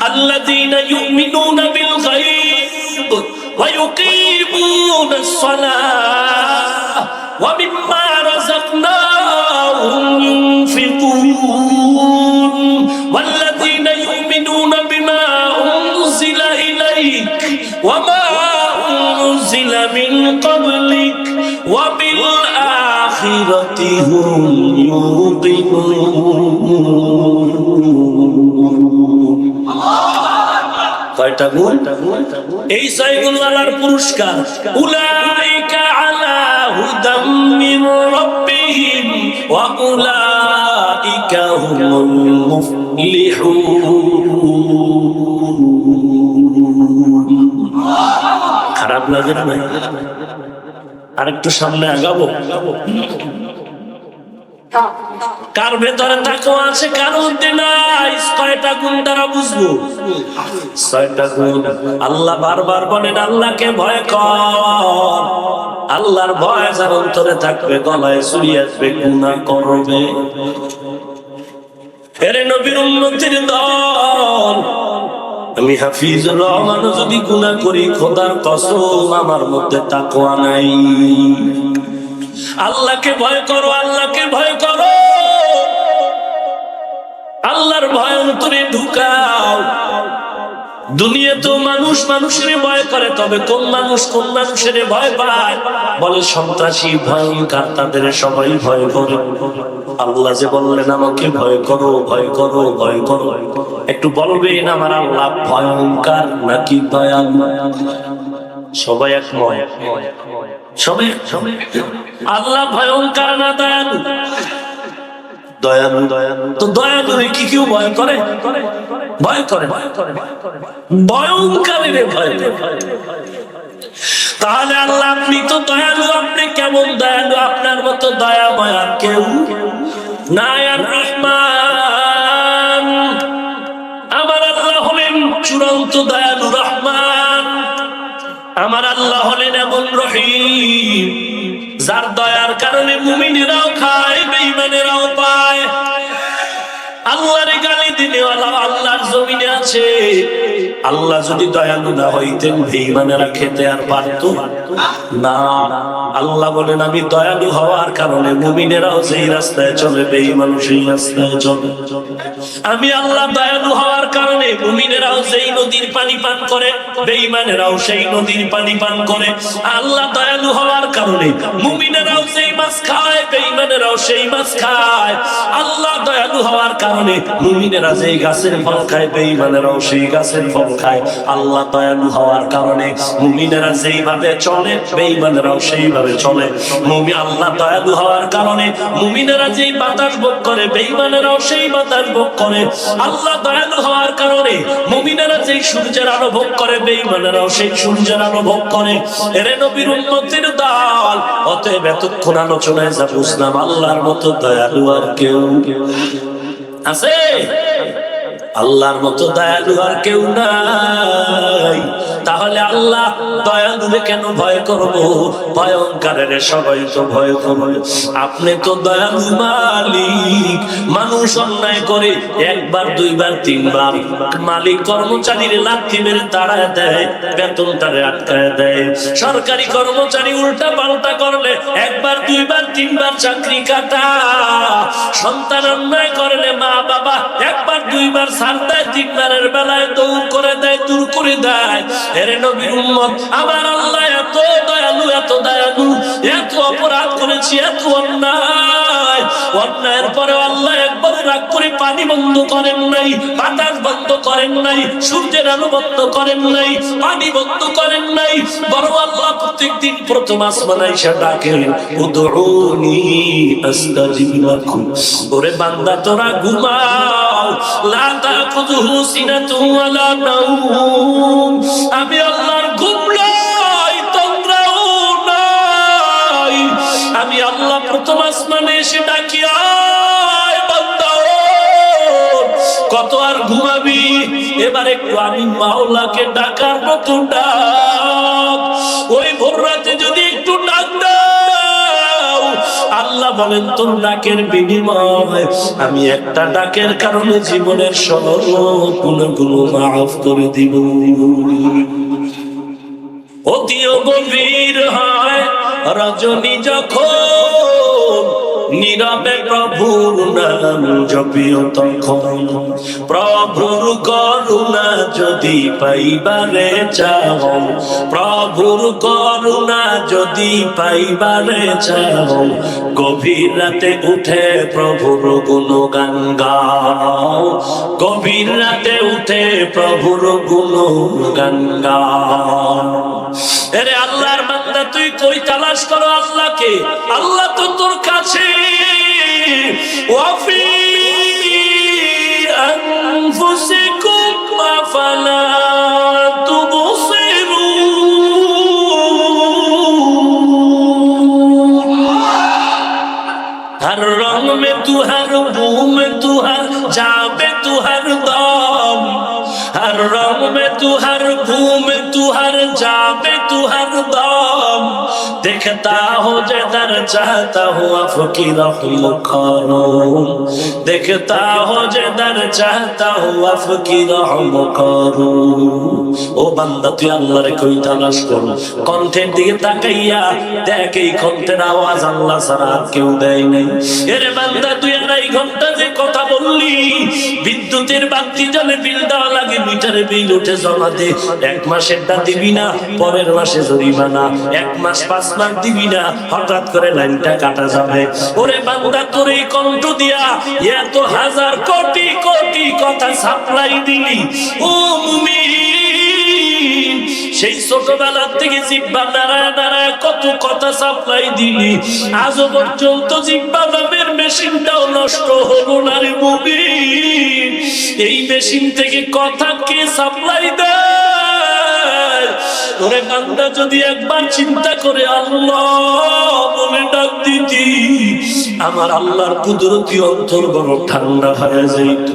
আল্লাযীনা ইউমিনুনা বিল গায়ব ওয়া ইউকিমুনাস সালাহ ওয়া মিম্মা রাযাকনাহুম ইউনফিকুন ওয়াল্লাযীনা ইউমিনুনা বিমা উনজিলা ইলাইক ওয়া মা উনজিলা মিন ক্বাবলিক ওয়া বিল আখিরাতি হুম ইউকিনুন। কয়টা গুণ? এই 6 গুণওয়ালার পুরস্কার, উলাইকা আলা হুদাম মির রাব্বিহিম ওয়া উলাইকা হুমুল মুফলিহুন। খারাপ লাগে না? আরেকটু সামনে আগাবো। কার ভেতরে তাকওয়া আছে, কার মধ্যে নাই? কয়টা গুণ দ্বারা বুঝবো? 6টা গুণ। আল্লাহ বারবার বলেন আল্লাহকে ভয় কর। আল্লাহর ভয় যার অন্তরে থাকবে, গলায় ছুরি আসবে, গুনাহ করবে। এরে নবীর উম্মতের দল, আমি হাফিজুর রহমান যদি গুনাহ করি, খোদার কসম আমার মধ্যে তাকওয়া নাই। আল্লাহকে ভয় করো, আল্লাহকে ভয় করো। আল্লাহর ভয় অন্তরে ঢুকাও। দুনিয়া তো মানুষ মানুষের ভয় করে, তবে কোন মানুষ কোন মানুষের ভয় পায়? বলে সন্ত্রাসী, ভয়ঙ্কর, তাদের সবাই ভয় করে। আল্লাহ যে বললেন আমাকে ভয় করো, ভয় করো, ভয় করো, একটু বলবেন আমার আল্লাহ ভয়ঙ্কর নাকি দয়ালু? সবাই একমত? সবাই আল্লাহ ভয়ঙ্কর না দয়ালু? দয়ালু। তো দয়ালু কি কেউ ভয় করে? ভয় করে, ভয়ঙ্করের ভয়। তাহলে আল্লাহ আপনি তো দয়ালু, আপনি কেমন দয়ালু? আপনার মতো দয়া মায়া কেউ নাই। আর রহমান, আমার আল্লাহ হলেন চূড়ান্ত দয়ালু রহমান। আমার আল্লাহ হলেন এমন রহিম, যার দয়ার কারণে মুমিনেরাও খায়, বেঈমানেরাও পায়। আল্লাহর গালি দিলে আল্লাহর জমিনে আছে। আল্লাহ যদি দয়ালু না হইতেন, বেঈমানেরা খেতে আর পারতো না। আল্লাহ বলেন আমি দয়ালু হওয়ার কারণে মুমিনেরাও যেই রাস্তায় চলে, বেঈমানও সেই রাস্তায় চলে। আমি আল্লাহ দয়ালু হওয়ার কারণে মুমিনেরাও যেই নদীর পানি পান করে, বেঈমানেরাও সেই নদীর পানি পান করে। আল্লাহ দয়ালু হওয়ার কারণে মুমিনেরাও যেই মাছ খায়, বেঈমানেরাও সেই মাছ খায়। আল্লাহ দয়ালু হওয়ার কারণে মুমিনেরা যেই গাছের ফল খায়, বেঈমানেরাও সেই গাছের ফল খায়। আল্লাহ দয়ালু হওয়ার কারণে মুমিনেরা যেইভাবে চলে, বেঈমানেরাও সেইভাবে চলে। আল্লাহ দয়ালু হওয়ার কারণে মুমিনেরা যেই বাতাস ভোগ করে, বেঈমানেরাও সেই বাতাস ভোগ করে। আল্লাহ দয়ালু হওয়ার কারণে মুমিনেরা যেই সূর্যের আলো ভোগ করে, বেঈমানেরাও সেই সূর্যের আলো ভোগ করে। এরে নবীর উম্মতের দল, অতএব এতক্ষণ আলোচনায় যা বুঝলাম, আল্লাহর মতো দয়ালু আর কেউ আছে? আল্লাহর মতো দয়ালু আর কেউ নাই। তাহলে আল্লাহ দয়ালুরে কেন ভয় করবো? ভয়ঙ্করের সবাই তো ভয় করবে। আপনি তো দয়ালু মালিক। মানুষ অন্যায় করে একবার, দুইবার, তিনবার, মালিক কর্মচারীর লাথি মেরে তাড়ায় দেয়, বেতনটারে আটকায় দেয়। সরকারি কর্মচারী উল্টা পাল্টা করলে একবার, দুইবার, তিনবার চাকরি কাটা। সন্তান অন্যায় করলে মা বাবা একবার, দুইবার ছাড় দেয়, তিনবারের বেলায় দৌড় করে দেয়, দূর করে দেয়। এরে নবীর উম্মত, আমার আল্লাহ এত দয়ালু, এত দয়ালু। এত অপরাধ করেছি, এত অন্যায়, অন্যায়ের পরে আল্লাহ একবার রাগ করে পানি বন্ধ করেন নাই, বাতাস বন্ধ করেন নাই, সূর্যের আলো বন্ধ করেন নাই, পানি বন্ধ করেন নাই। বড় আল্লাহ প্রত্যেকদিন প্রথম আসমানে এসে ডাকেন, উদউনি আস্তাজিব লাকুম। ওরে বান্দা তোরা ঘুমাও, লা তাখুযুহু সিনাতুন ওয়ালা নাওম। আমি আল্লাহর ঘুম নাই, তন্দ্রাও নাই। আমি আল্লাহ প্রথম আসমানে এসে ডাকি, আয় বান্দা কত আর ঘুমাবি? এবার একটু আমি মাওলাকে ডাকার মতো ডাক। ওই ভোর রাতে যদি একটু ডাক দাও, আল্লাহ বলেন তোর ডাকের বিনিময় আমি একটা ডাকের কারণে জীবনের সব গুণগুলো মাফ করে দিব। অতিও গভীর হয় রজনী যখন, নীরবে প্রভুর নাম জপিও তখন। প্রভুর করুণা যদি পাইবারে চাও, প্রভুর করুণা যদি পাইবারে চাও, গভীর রাতে উঠে প্রভুর গুণগান গাও, গভীর রাতে উঠে প্রভুর গুণগান গাও। এরে আল্লাহর বান্দা, তুই কই তালাশ করো আল্লাহকে? আল্লাহ তো তোর কাছে। ওয়াফি আনফুসিকুম আফালা তুবসিরুন। हर रंग में तुहर मुंह में तुहर जाबे तुहर दम हर रंग में तुहर मुंह में तुहर जाबे तुहर दम देखता हो जदर चाहता हो फकीर मुकरम देखता हो जदर चाहता हो फकीर मुकरम ও বান্দা তুই আল্লাহরে কই তালাশ কর কণ্ঠের দিকে তাকাইয়া দেখ এই কণ্ঠের আওয়াজ আল্লাহ ছাড়া আর কেউ দেয় নাই এরে বান্দা তুই আড়াই ঘন্টা যে কথা বললি বিদ্যুতের বাতি জ্বলে বিল দেওয়া লাগে মিটারে বিল উঠে জমা দে এক মাসেরটা দিবি না পরের মাসে জরিমানা এক মাস 5 মাস দিবি না হঠাৎ করে লাইনটা কাটা যাবে ওরে বান্দা তোর এই কণ্ঠ দিয়া এত হাজার কোটি কোটি কথা সাপ্লাই দিলি ও মুমিন সেই ছোটবেলা থেকে জিহ্বা দাঁড়ায় দাঁড়ায় কত কথা সাপ্লাই দিলি আজও পর্যন্ত জিহ্বা নামের মেশিনটাও নষ্ট হলো না রে মুমিন এই মেশিন থেকে কথা কে সাপ্লাই দেয় ওরে বান্দা যদি একবার চিন্তা করে আল্লাহ বলে ডাক দিতি আমার আল্লাহর কুদরতি অন্তর বড় ঠান্ডা হয়ে যাইত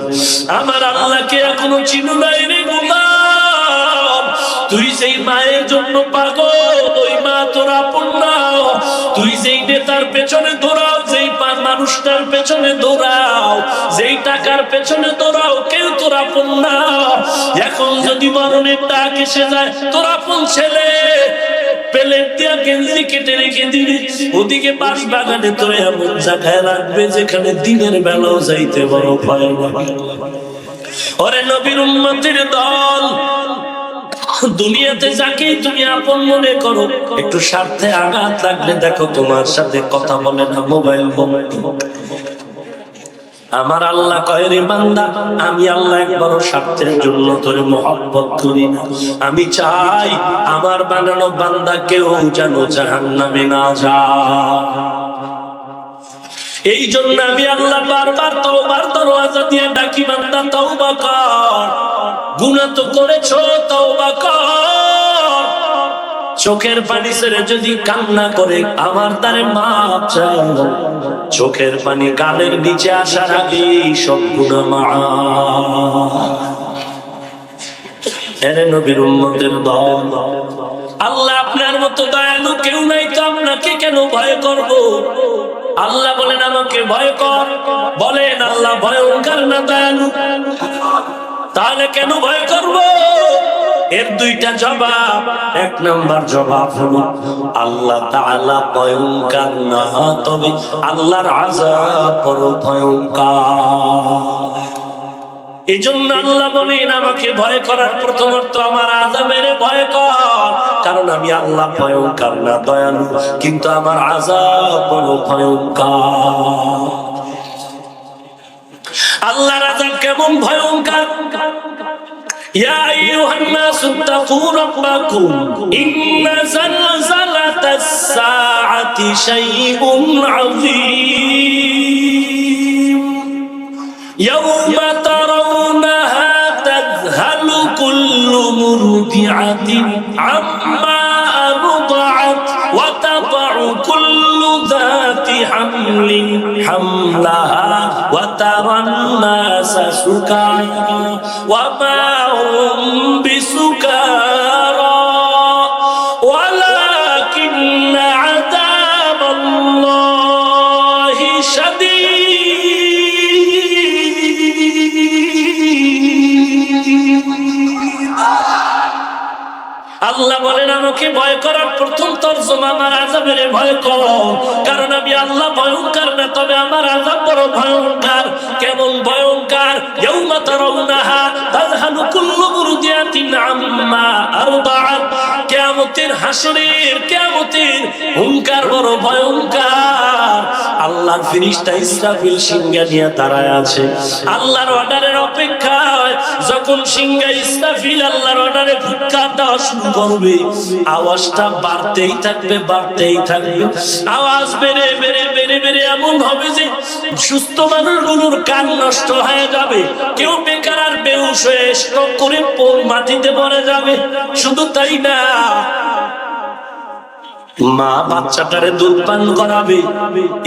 আমার আল্লাহকে এখনো চিনো নাই রে গোলাম তুই যেই মায়ের জন্য পাগল ওই মা তোর আপন না তুই যেই নেতার পেছনে দৌড়াও যেই মানুষটার পেছনে দৌড়াও যেই টাকার পেছনে দৌড়াও কেউ তোর আপন না এখন যদি মরণের ডাক এসে যায় তোর আপন ছেলে পেলেট দিয়া গেঞ্জি কেটে রেখে দিবি ওদিকে বাস বাগানে তোর এমন জায়গায় রাখবে যেখানে দিনের বেলাও যাইতে বড় ভয় লাগে ওরে নবীর উম্মতের দল দুনিয়াতে যাকেই তুমি আপন মনে করো একটু স্বার্থে আঘাত লাগলে দেখো তোমার সাথে কথা বলে না মোবাইল আমার আল্লাহ কয় রে বান্দা আমি আল্লাহ একবারও স্বার্থের জন্য তোরে মহব্বত করি না আমি চাই আমার বানানো বান্দা কেউ যেন জাহান্নামে না যায় এই জন্য আমি আল্লাহ বারবার তওবার দরওয়াজা দিয়ে ডাকি বান্দা তওবা কর গুনাহ তো করেছো তওবা কর চোখের পানি ছেড়ে যদি কান্না করে আমার দ্বারে মাপ চাও চোখের পানি গালের নিচে আসার আগে সব গুনাহ মাফ এরে নবীর উম্মতের দল আল্লাহ আপনার মতো দয়ালু কেউ নাই তো আপনাকে কেন ভয় করব আল্লাহ বলেন আমাকে ভয় কর বলেন আল্লাহ ভয়ঙ্কর না দয়ালু তাহলে কেন ভয় করব এর দুইটা জবাব এক নাম্বার জবাব হলো আল্লাহ তাআলা ভয়ঙ্কর না তবে আল্লাহর আযাব বড় ভয়ঙ্কর এজন্য আল্লাহ বলেন আমাকে ভয় করার প্রথমত আমার আযাবের ভয় কর কারণ আমি আল্লাহ ভয়ঙ্কর না দয়ালু কিন্তু আমার আযাব বড় ভয়ঙ্কর আল্লাহর আযাব কেমন ভয়ঙ্কর ইয়া আইয়ুহান নাসু তাকু রাব্বাকুম ইন্না জালজালাতাস সাআতি শাইউন আযীম ইয়াউমা তারাউনাহা তাযহালু কুল্লু মুরদিআতিন আম্মা আরদাআত ওয়া তাদাউ কুল্লু যাতি হামলিন হামলাহা ওয়া তারান নাসা সুকারা ওয়া মা হুম বিসুকারা ওয়ালাকিন্না আযাবাল্লাহি শাদীদ আল্লাহ বলেন আমাকে ভয় করার প্রথম তরজমা আমার আযাবের ভয় কর কারণ আমি আল্লাহ ভয়ঙ্কর না তবে আমার আযাব বড় ভয়ঙ্কর কেমন ভয়ঙ্কর ইয়াউমা তারাউনাহা তাযহালু কুল্লু মুরদিআতিন আম্মা আরদাআত কিয়ামতের হাসরের কিয়ামতের হুঙ্কার বড় ভয়ঙ্কর আল্লাহর ফেরেশতা ইসরাফিল সিংহা নিয়ে দাঁড়ায় আছে আল্লাহর অর্ডারের অপেক্ষায় যখন সিংহা ইসরাফিল আল্লাহর অর্ডারে ফুৎকার দেওয়া শুরু করবে আওয়াজটা বাড়তেই থাকবে আওয়াজ বেড়ে বেড়ে বেড়ে বেড়ে এমন হবে যে সুস্থ মানুষগুলোর কান নষ্ট হয়ে যাবে কেউ বেকার আর বেহুশ হয়ে স্ট্রোক করে মাটিতে পড়ে যাবে শুধু তাই না মা বাচ্চাটারে দুধ পান করাবে,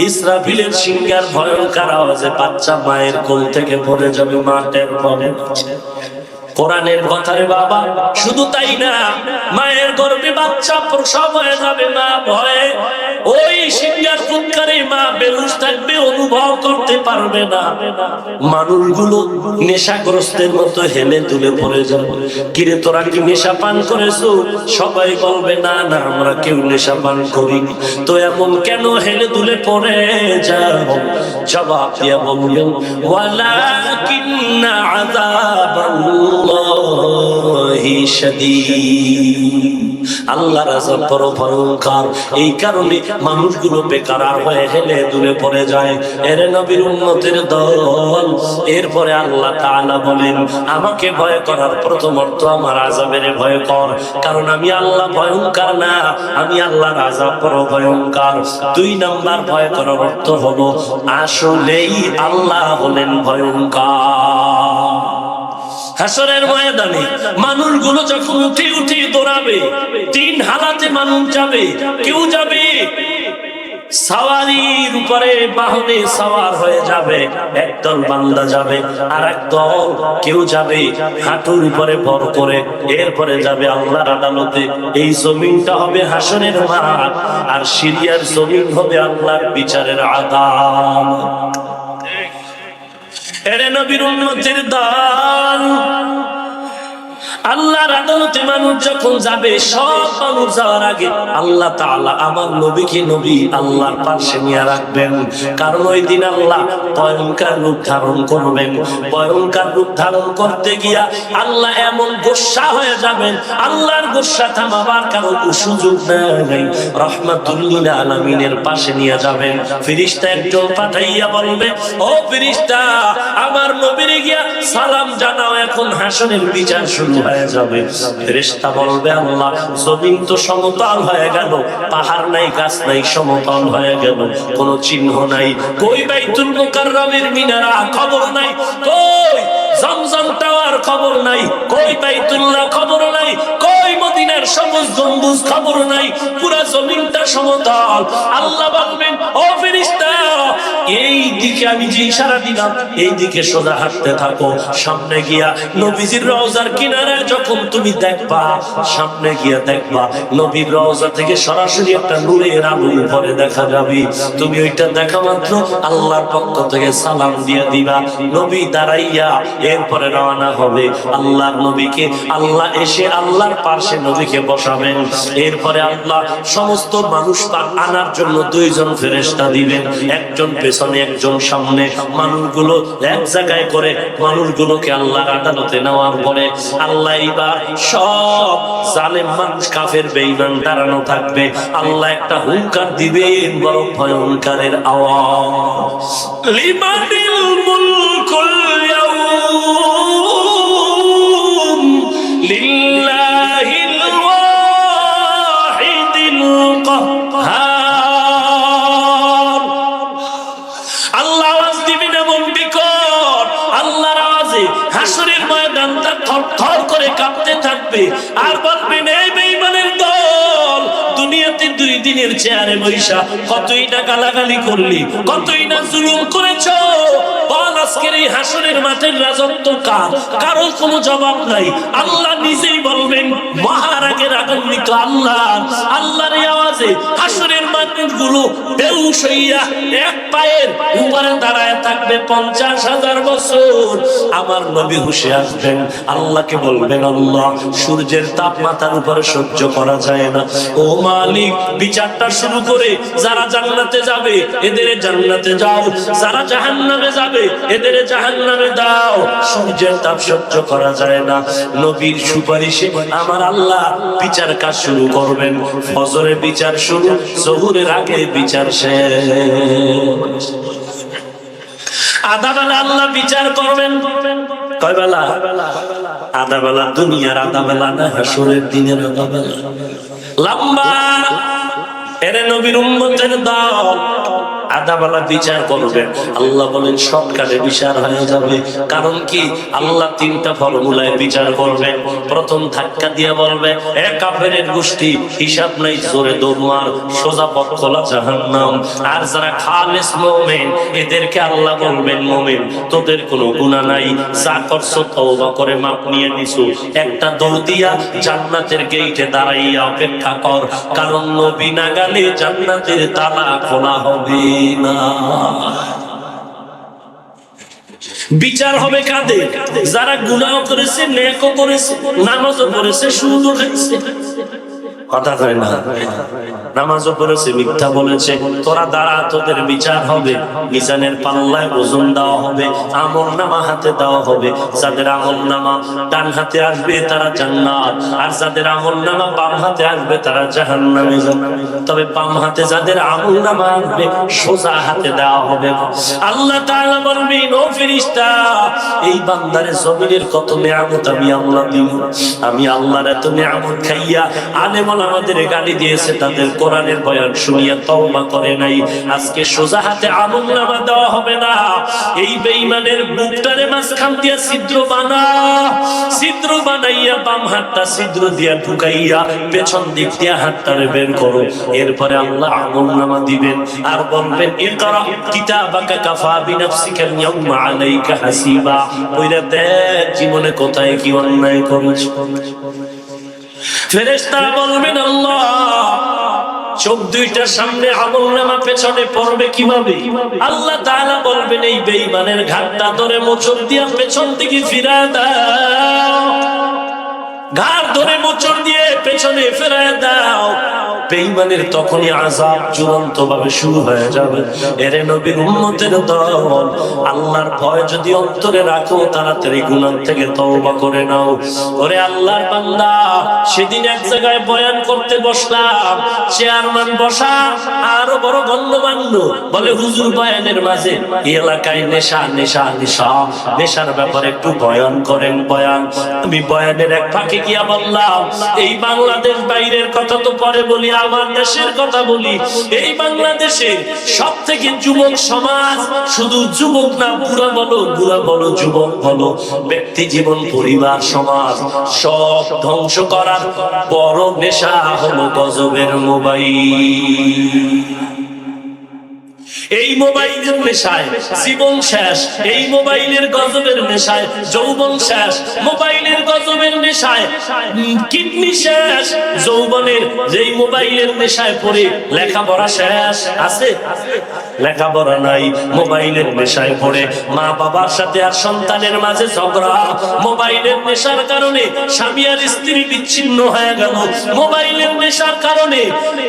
ইসরাফিলের সিংহার ভয়ঙ্কর আওয়াজে বাচ্চা মায়ের কোল থেকে পড়ে যাবে, মা টের পাবে। কোরআনের কথা রে বাবা। শুধু তাই না, মায়ের গর্ভে বাচ্চা প্রসব হয়ে যাবে, মা ভয়ে ওই সিংহার ফুৎকারে মা বেহুশ থাকবে, অনুভব করতে পারবে না। মানুষগুলো নেশাগ্রস্তের মতো হেলে দুলে পড়ে যাবে। কিরে তোরা কি নেশা পান করেছো? সবাই বলবে না না, আমরা কেউ নেশা পান করিনি। তো এমন কেন হেলে দুলে পড়ে যাও? জবাব দিয়া বলবেন ওয়ালাকিন্না আযাবাল্লাহি শাদীদ। আল্লাহর আযাব বড় ভয়ঙ্কর, এই কারণে মানুষগুলো বেকার হয়ে হেলে দুলে পড়ে যায়। এর নবীর উম্মতের দল। এরপরে আল্লাহ তাআলা বলেন, আমাকে ভয় করার প্রথম অর্থ আমার আযাবের ভয় কর, কারণ আমি আল্লাহ ভয়ঙ্কর না, আমি আল্লাহর আযাব বড় ভয়ঙ্কর। 2 নাম্বার ভয় করার অর্থ হলো আসলেই আল্লাহ হলেন ভয়ঙ্কর। হাসরের ময়দানে মানুষগুলো যখন উঠে উঠে দৌড়াবে, 3 হালাতে মানুষ যাবে। কেউ যাবে সাওয়ারির উপরে, বাহনে সাওয়ার হয়ে যাবে, একদল বান্দা যাবে। আর একদল কেউ যাবে হাঁটুর উপরে ভর করে। এরপরে যাবে আল্লাহর আদালতে। এই জমিনটা হবে হাসরের মাঠ, আর সিরিয়ার জমিন হবে আল্লাহর বিচারের আদালত। এরে নবীর উম্মতের দল, আল্লাহর আদালতে মানুষ যখন যাবে, সব মানুষ যাওয়ার আগে আল্লাহ তাআলা আমার নবীকে নবী আল্লাহর পাশে নিয়ে রাখবেন। কারণ ওই দিন আল্লাহ ভয়ঙ্কর রূপ ধারণ করবেন। ভয়ঙ্কর রূপ ধারণ করতে গিয়া আল্লাহ এমন গোসা হয়ে যাবেন, আল্লাহর গোসা থামাবার কারো সুযোগ নেই। রাহমাতুল লিল আলামিনের পাশে নিয়ে যাবেন। ফেরেশতা একজন পাঠাইয়া বলবে, ও ফেরেশতা, আমার নবীরে গিয়া সালাম জানাও, এখন হাসরের বিচার শুরু হয়ে যাবে। ফেরেশতা বলবে, আল্লাহ জমিন তো সমতল হয়ে গেল, পাহাড় নাই, গাছ নাই, সমতল হয়ে গেল, কোন চিহ্ন নাই। কই বাইতুল মুকাররমের মিনারা? খবর নাই। কই জমজম টাওয়ার? খবর নাই। কই বাইতুল্লাহ? খবর নাই। কই মদিনার সবুজ গম্বুজ? খবর নাই। পুরা জমিনটা সমতল। আল্লাহ বলবেন, ও ফেরেশতা, এই দিকে আমি যে ইশারা দিলাম, এই দিকে সোজা হাঁটতে থাকো। সামনে গিয়া নবীজির রওজার কিনারে যখন তুমি দেখবা, সামনে গিয়া দেখবা নবীর রওজা থেকে সরাসরি একটা নূরের আলো উপরে দেখা যাবে। তুমি ওইটা দেখা মাত্র আল্লাহর পক্ষ থেকে সালাম দিয়ে দিবা। নবী দাঁড়াইয়া এরপরে রওনা হবে। আল্লাহর নবীকে আল্লাহ এসে আল্লাহর পাশে নবীকে বসাবেন। এরপরে আল্লাহ সমস্ত মানুষ তার আনার জন্য 2 জন ফেরেশতা দিবেন, একজন পেছনে একজন সামনে। মানুষগুলো এক জায়গায় করে মানুষগুলোকে আল্লাহর আদালতে নেওয়ার পরে আল্লাহ এবার সব জালেম মানুষ, কাফের বেঈমান দাঁড়ানো থাকবে। আল্লাহ একটা হুঙ্কার দিবেন, বড় ভয়ঙ্করের আওয়াজ, লিমানিল মুলকুল ইয়াউম লিল্লাহিল ওয়াহিদিল কাহ্হার। আল্লাহ আওয়াজ দিবেন এমন বিকট, আল্লাহর আওয়াজে হাসরের ময়দানটা থরথর করে কাঁপতে থাকবে। আর বলবেন, এই বেঈমানের দল, দুনিয়াতে 2 দিনের চেয়ারে বৈশা কতই না গালাগালি করলি, কতই না জুলুম করেছ। বল আজকের এই হাসরের মাঠের রাজত্ব কার? কারো কোনো জবাব নাই। আল্লাহ নিজেই বলবেন, মহারাগের আগান্বিত আল্লাহ। আল্লাহর এই আওয়াজে হাসরের মানুষগুলো বেহুশ হইয়া এক পায়ের উপরে দাঁড়ায় থাকবে 50,000 বছর। আমার নবী হুশে আসবেন, আল্লাহকে বলবেন, আল্লাহ সূর্যের তাপমাত্রার উপরে সহ্য করা যায় না। ও মালিক, বিচারটা শুরু করে যারা জান্নাতে যাবে এদের জান্নাতে যাও, যারা জাহান্নামে যাবে এদের জাহান্নামে দাও। সূর্যের তাপ সহ্য করা যায় না। নবীর সুপারিশে আমার আল্লাহ বিচার কাজ শুরু করবেন। ফজরে বিচার শুরু, জোহরের আগে বিচার শেষ। আধা বেলা আল্লাহ বিচার করবেন। কয় বেলা? আধা বেলা। দুনিয়ার আধা বেলা না, হাসরের দিনের আধা বেলা লম্বা। এরে নবীর উম্মতের দল, আদাবালা বিচার করবেন। আল্লাহ বলেন শর্টকাটে বিচার হয়ে যাবে। কারণ কি? আল্লাহ তিনটা ফর্মুলায় বিচার করবেন। প্রথম ধাক্কা দিয়ে বলবে, এ কাফেরের গোষ্ঠী, হিসাব নাই, জোরে দৌড় মার, সোজা পথ খোলা জাহান্নাম। আর যারা খালেস মুমিন, এদেরকে আল্লাহ বলবেন, মুমিন তোদের কোনো গুনাহ নাই, যা করছো তওবা করে মাপ নিয়ে নিছো, একটা দৌড় দিয়া জান্নাতের গেটে দাঁড়াইয়া অপেক্ষা কর, কারণ নবী না গেলে জান্নাতের তালা খোলা হবে না। বিচার হবে কাদের? যারা গুনাহ করেছে, নেকও করেছে, নামাজও পড়েছে, সুদও খাইছে। কথা কয় না? নামাজও পড়েছে, মিথ্যা বলেছে, তোরা দাঁড়া, তোদের বিচার হবে। মিজানের পাল্লায় ওজন দেওয়া হবে, আমলনামা হাতে দেওয়া হবে। যাদের আমলনামা ডান হাতে আসবে তারা জান্নাত, আর যাদের আমলনামা বাম হাতে আসবে তারা জাহান্নামে যাবে। তবে বাম হাতে যাদের আমলনামা আসবে, সোজা হাতে দেওয়া হবে। আল্লাহ তাআলা বলবেন, ও ফেরেশতা, এই বান্দারে জমিনের কত নিয়ামত আমি আল্লাহ দিই। আমি আল্লাহর এত নিয়ামত খাইয়া আলেম আমাদের গালি দিয়েছে, তাদের কোরআনের বয়ান শুনিয়া তওবা করে নাই। আজকে সোজা হাতে আমলনামা দেওয়া হবে না। এই বেঈমানের বুকটারে মাঝখান দিয়া ছিদ্র বানাইয়া বাম হাতটা ছিদ্র দিয়া ঢুকাইয়া পেছন দিক দিয়া হাতটারে বের করো। এরপরে আল্লাহ আমলনামা দিবেন আর বলবেন, ইকরা কিতাবাকা কাফা বিনাফসিকা ইয়াউমা আলাইকা হাসিবা। ওইরা দেখ জীবনে কোথায় কি অন্যায় করেছো। ফেরেশতারা বলবেন, আল্লাহ চোখ দুইটার সামনে আমলনামা, পেছনে পড়বে কিভাবে? আল্লাহ তাআলা বলবেন, এই বেঈমানের ঘাটটা ধরে মোচড় দিয়া পেছন দিকে ফিরায় দাও, ঘাড় ধরে মোচড় দিয়ে পেছনে ফিরায় দাও। বেঈমানের তখনই আযাব চূড়ান্ত ভাবে শুরু হয়ে যাবে। এরে নবীর উম্মতের দল, আল্লাহর ভয় যদি অন্তরে রাখো, তাড়াতাড়ি গুনাহ থেকে তওবা করে নাও। ওরে আল্লাহর বান্দা, সেদিন এক জায়গায় বয়ান করতে বসলাম, চেয়ারম্যান বসা আরো বড় গণ্যমান্য বলে, হুজুর বয়ানের মাঝে এই এলাকায় নেশার ব্যাপারে একটু বয়ান করেন। বয়ান আমি বয়ানের এক ফাঁকে গিয়া বললাম, এই বাংলাদেশ বাইরের কথা তো পরে বলি, আমার দেশের কথা বলি। এই বাংলাদেশে সব থেকে যুবক সমাজ, শুধু যুবক না, বুড়া বলো যুবক বলো, ব্যক্তি জীবন, পরিবার, সমাজ সব ধ্বংস করার বড় নেশা হলো গজবের মোবাইল। এই মোবাইলের নেশায় জীবন শেষ, এই মোবাইলের গজবের নেশায় যৌবন শেষ, মোবাইলের গজবের নেশায় কিডনি শেষ, যৌবনের যেই মোবাইলের নেশায় পড়ে লেখাপড়া শেষ। আছে? লেখাপড়া নাই, মোবাইলের নেশায় পড়ে মা বাবার সাথে আর সন্তানের মাঝে ঝগড়া, মোবাইলের নেশার কারণে স্বামী আর স্ত্রী বিচ্ছিন্ন হয়ে গেল, মোবাইলের নেশার কারণে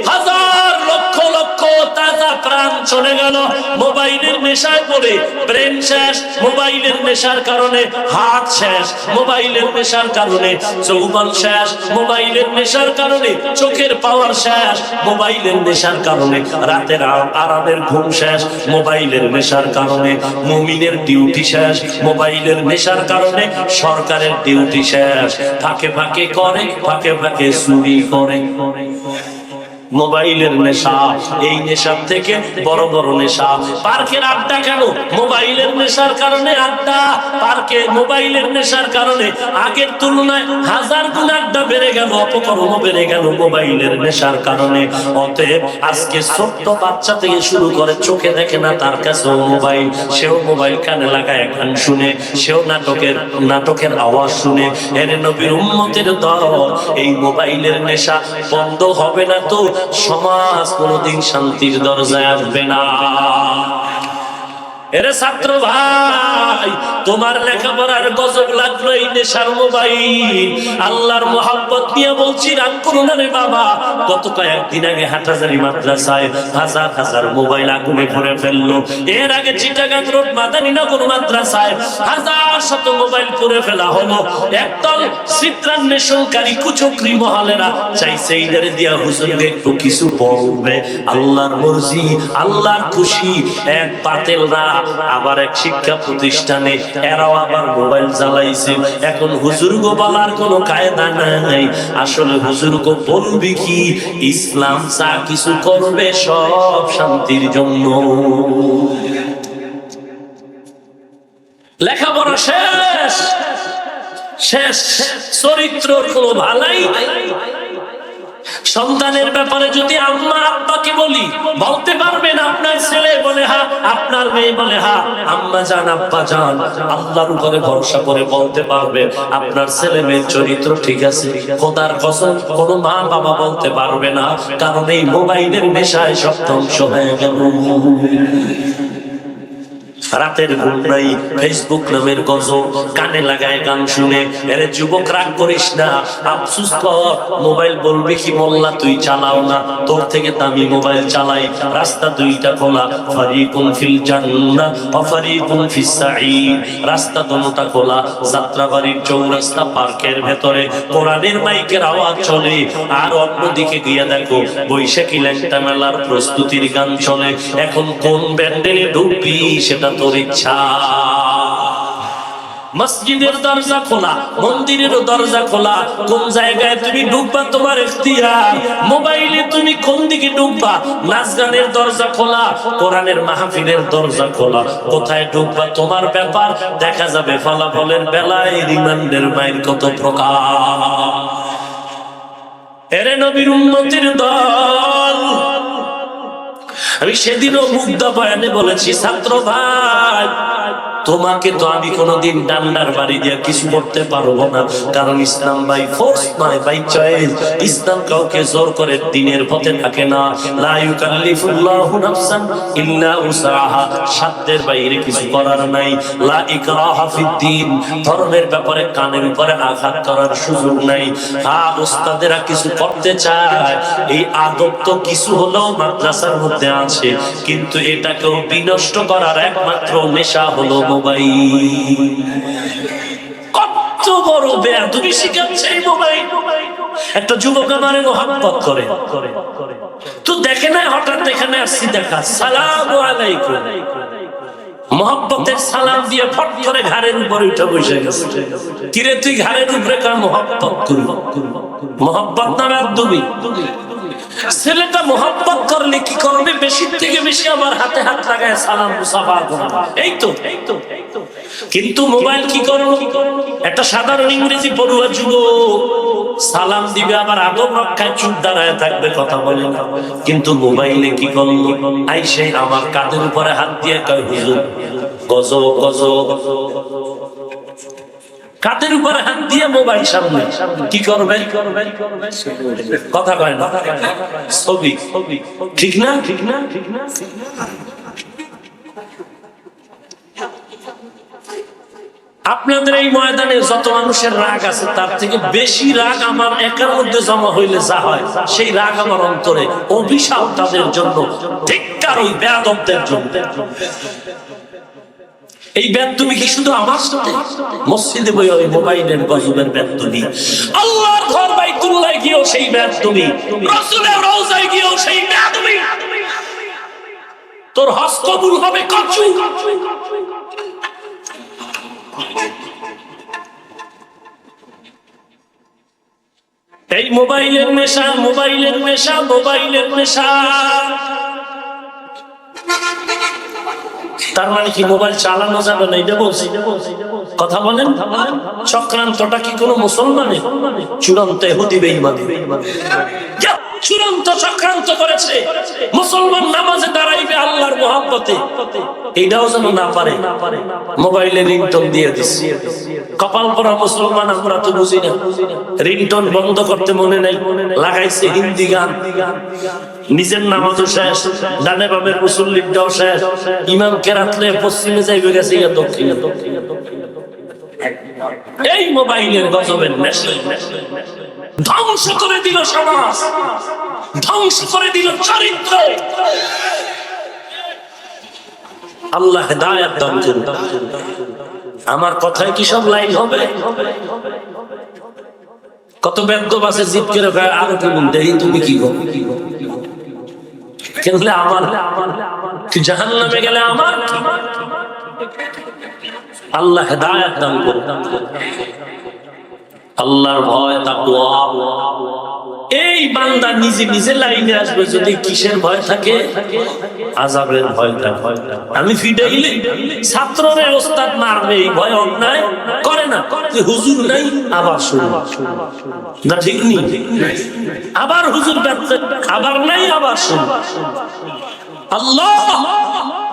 হাজার লক্ষ লক্ষ তাজা প্রাণ চলে গেল, মোবাইলের নেশায় পড়ে ব্রেন শেষ, মোবাইলের নেশার কারণে হার্ট শেষ, মোবাইলের নেশার কারণে যৌবন শেষ, মোবাইলের নেশার কারণে চোখের পাওয়ার শেষ, মোবাইলের নেশার কারণে রাতের আরামের ঘুম শেষ, মোবাইলের নেশার কারণে মুমিনের ডিউটি শেষ, মোবাইলের নেশার কারণে সরকারের ডিউটি শেষ, ফাঁকে ফাঁকে করে, ফাঁকে ফাঁকে চুরি করে। মোবাইলের নেশা, এই নেশার থেকে বড় বড় নেশা। পার্কের আড্ডা কেন? মোবাইলের নেশার কারণে আড্ডা। পার্কে মোবাইলের নেশার কারণে আগের তুলনায় হাজার গুণ আড্ডা বেড়ে গেল, অপকর্ম বেড়ে গেল মোবাইলের নেশার কারণে। অতএব আজকে ছোট্ট বাচ্চা থেকে শুরু করে চোখে দেখে না, তার কাছেও মোবাইল, সেও মোবাইল কানে লাগায় গান শুনে, সেও নাটকের আওয়াজ শুনে। এর নবীর উম্মতের দল, এই মোবাইলের নেশা বন্ধ হবে না তো সমাজ কোনদিন শান্তির দরজায় আসবে না। এরে ছাত্র ভাই, তোমার লেখাপড়ার গজব লাগলো এই নেশার মোবাইল। আল্লাহর মোহাব্বত নিয়ে বলছি, রাগ করো না রে বাবা। গত কয়েকদিন আগে হাটহাজারী মাদ্রাসায় হাজার হাজার মোবাইল আগুনে ভরে ফেললো। এর আগে চিটাগাং রোড মাদানীনগর মাদ্রাসায় হাজার শত মোবাইল পুড়ে ফেলা হলো। একদল চিত্রান্বেষণকারী কুচক্রী মহলেরা চাইছে এইদের দিয়া হুজুরকে একটু কিছু বলবে। আল্লাহর মর্জি, আল্লাহর খুশি, এক পাতেল রাত আবার এক শিক্ষা প্রতিষ্ঠানে এরাও আবার মোবাইল চালাইছে। এখন হুজুরগো বলার কোনো কায়দা নাই। আসলে হুজুরগো বলবি কি, ইসলাম যা কিছু করবে সব শান্তির জন্য। লেখাপড়া শেষ শেষ, চরিত্র কোনো ভালাই নাই। সন্তানের ব্যাপারে যদি আম্মা আব্বাকে বলতে পারবেন, আপনার ছেলে বলে হ্যাঁ, আপনার মেয়ে বলে হ্যাঁ, আম্মা জান আব্বা জান আল্লাহর উপরে ভরসা করে বলতে পারবে আপনার ছেলে মেয়ের চরিত্র ঠিক আছে। খোদার কসম কোন মা বাবা বলতে পারবে না, কারণ এই মোবাইলের নেশায় সব ধ্বংস হয়ে গেল। রাতের ঘুম নাই, ফেসবুক নামের গজব কানে লাগায় গান শুনে। এরে যুবক রাগ করিস না, আফসুস কর। মোবাইল বলবে কি মোল্লা তুই চালাও না, তোর থেকে দামি মোবাইল চালাই। রাস্তা দুইটা খোলা, ফারিকুন ফিল জান্নাহ ওয়া ফারিকুন ফিস সাঈর। রাস্তা দুটো খোলা, যাত্রাবাড়ির চৌরাস্তা পার্কের ভেতরে কোরআনের মাইকের আওয়াজ চলে, আর অন্যদিকে গিয়ে দেখো বৈশাখী ল্যাংটা মেলার প্রস্তুতির গান চলে। এখন কোন ব্যান্ডেলে ঢুকবি সেটা তোর ইচ্ছা। মসজিদের দরজা খোলা, মন্দিরেরও দরজা খোলা, কোন জায়গায় তুমি ঢুকবা তোমার ইখতিয়ার। মোবাইলে তুমি কোন দিকে ঢুকবা, নাচ গানের দরজা খোলা, কোরআনের মাহফিলের দরজা খোলা, কোথায় ঢুকবা তোমার ব্যাপার। দেখা যাবে ফলাফলের বেলায় রিমান্ডের মাইল কত প্রকার। এরে নবীর উম্মতের দল, আমি সেদিনও মুগ্ধা বয়ানে বলেছি, ছাত্র ভাই তোমাকে তো আমি কোনোদিন ডান্ডার বাড়ি দিয়ে কিছু করতে পারবো না, কারণ ইসলাম বাই ফোর্স নয়, বাই চয়েস। ইসলাম কাউকে জোর করে দিনের পথে থাকে না। লা ইউকাল্লিফুল্লাহু নাফসান ইল্লা উসআহা, সাধ্যের বাইরে কিছু করার নাই। লা ইকরাহা ফিদ্দিন, ধর্মের ব্যাপারে কানের উপরে আঘাত করার সুযোগ নাই। হ্যাঁ, ওস্তাদেরা কিছু করতে চায়, এই আদব তো কিছু হলেও মাদ্রাসার মধ্যে আছে, কিন্তু এটাকেও বিনষ্ট করার একমাত্র নেশা হলো মোবাইল। কত বড় বেয়াদবি শিখাচ্ছে এই মোবাইল। একটা যুবক আমারে মোহাব্বত করে, তো দেখে না, হঠাৎ এখানে আসছি, দেখা সালামু আলাইকুম, মোহাব্বতের সালাম দিয়ে ফট করে ঘাড়ের উপরে উঠে বসে গেছে। কিরে তুই ঘাড়ের উপরে কার মোহাব্বত করবি? মোহাব্বত না বেয়াদবি? ছেলেটা মোহাব্বত করলে কি করবে, বেশি থেকে বেশি আমার হাতে হাত লাগায় সালাম মুসাফা করবে, এই তো। কিন্তু মোবাইল কি করলো, একটা সাধারণ ইংরেজি পড়ুয়া যুবক সালাম দিবে, আবার আদব রক্ষায় চুপ দাঁড়ায় থাকবে, কথা বলে না। কিন্তু মোবাইলে কি করলো, আইসে আমার কাঁধের উপরে হাত দিয়ে কয় হুজুর গজব গজব। কাঁধের উপরে হাত দিয়ে মোবাইল সামনে কি করবে, কথা কয় না, ছবি। ঠিক না? ঠিক না? ঠিক না? আপনাদের এই ময়দানে যত মানুষের রাগ আছে, তার থেকে বেশি রাগ আমার একার মধ্যে জমা হইলে যা হয়, সেই রাগ আমার অন্তরে অভিশাপ তাদের জন্য, ধিক্কার ওই বেয়াদবদের জন্য। এই বেয়াদবি কি শুধু আমার সাথে? মসজিদে বই ওই মোবাইলের গজবের বেয়াদবি, আল্লাহর ঘর বাইতুল্লাহ গিয়েও সেই বেয়াদবি, রাসূলের রওজায় গিয়েও সেই বেয়াদবি। তোর হজ কবুল হবে কচু। এই মোবাইলের নেশা, মোবাইলের নেশা, মোবাইলের নেশা। তার মানে কি মোবাইল চালানো যাবে না, এটা বলছি? কথা বলেন। চক্রান্তটা কি কোনো মুসলমানের? চূড়ান্ত ইহুদি বেঈমান, চূড়ান্ত চক্রান্ত করেছে। মুসলমান নামাজে দাঁড়াইবে আল্লাহর মহব্বতে, এইটাও যেন না পারে, মোবাইলে রিংটোন দিয়ে দিচ্ছে। কপাল পরা মুসলমান আমরা তো বুঝি না, রিংটোন বন্ধ করতে মনে নাই, লাগাইছে হিন্দি গান। নিজের নামাজও শেষ, ডানে বামের মুসল্লিটাও শেষ, ইমাম কেরাতলে পশ্চিমে যাইবে গেছে দক্ষিণে। এই মোবাইলের গজবের নেশা ধ্বংস করে দিল সমাজ, ধ্বংস করে দিল চরিত্র। আল্লাহ হেদায়েত দান করুন। আমার কথায় কি সব লাইন হবে? কত বেদব আছে জিদ করে আর কি বলতে, তুমি কি গো? গেলে আমার, জাহান্নামে গেলে আমার। আল্লাহ হেদায়েত দান করুন। আল্লাহর ভয়, তাকওয়া। এই বান্দা নিজে নিজে লাইনে আসবে যদি কিসের ভয় থাকে? আযাবের ভয় থাকে। আমি ফিডাইলে ছাত্ররে ওস্তাদ মারবে, এই ভয় অন্যায় করে না। হুজুর নাই আবার শুরু, না ঠিক নেই? আবার হুজুর ব্যর্থ, আবার নাই আবার শুরু। আল্লাহ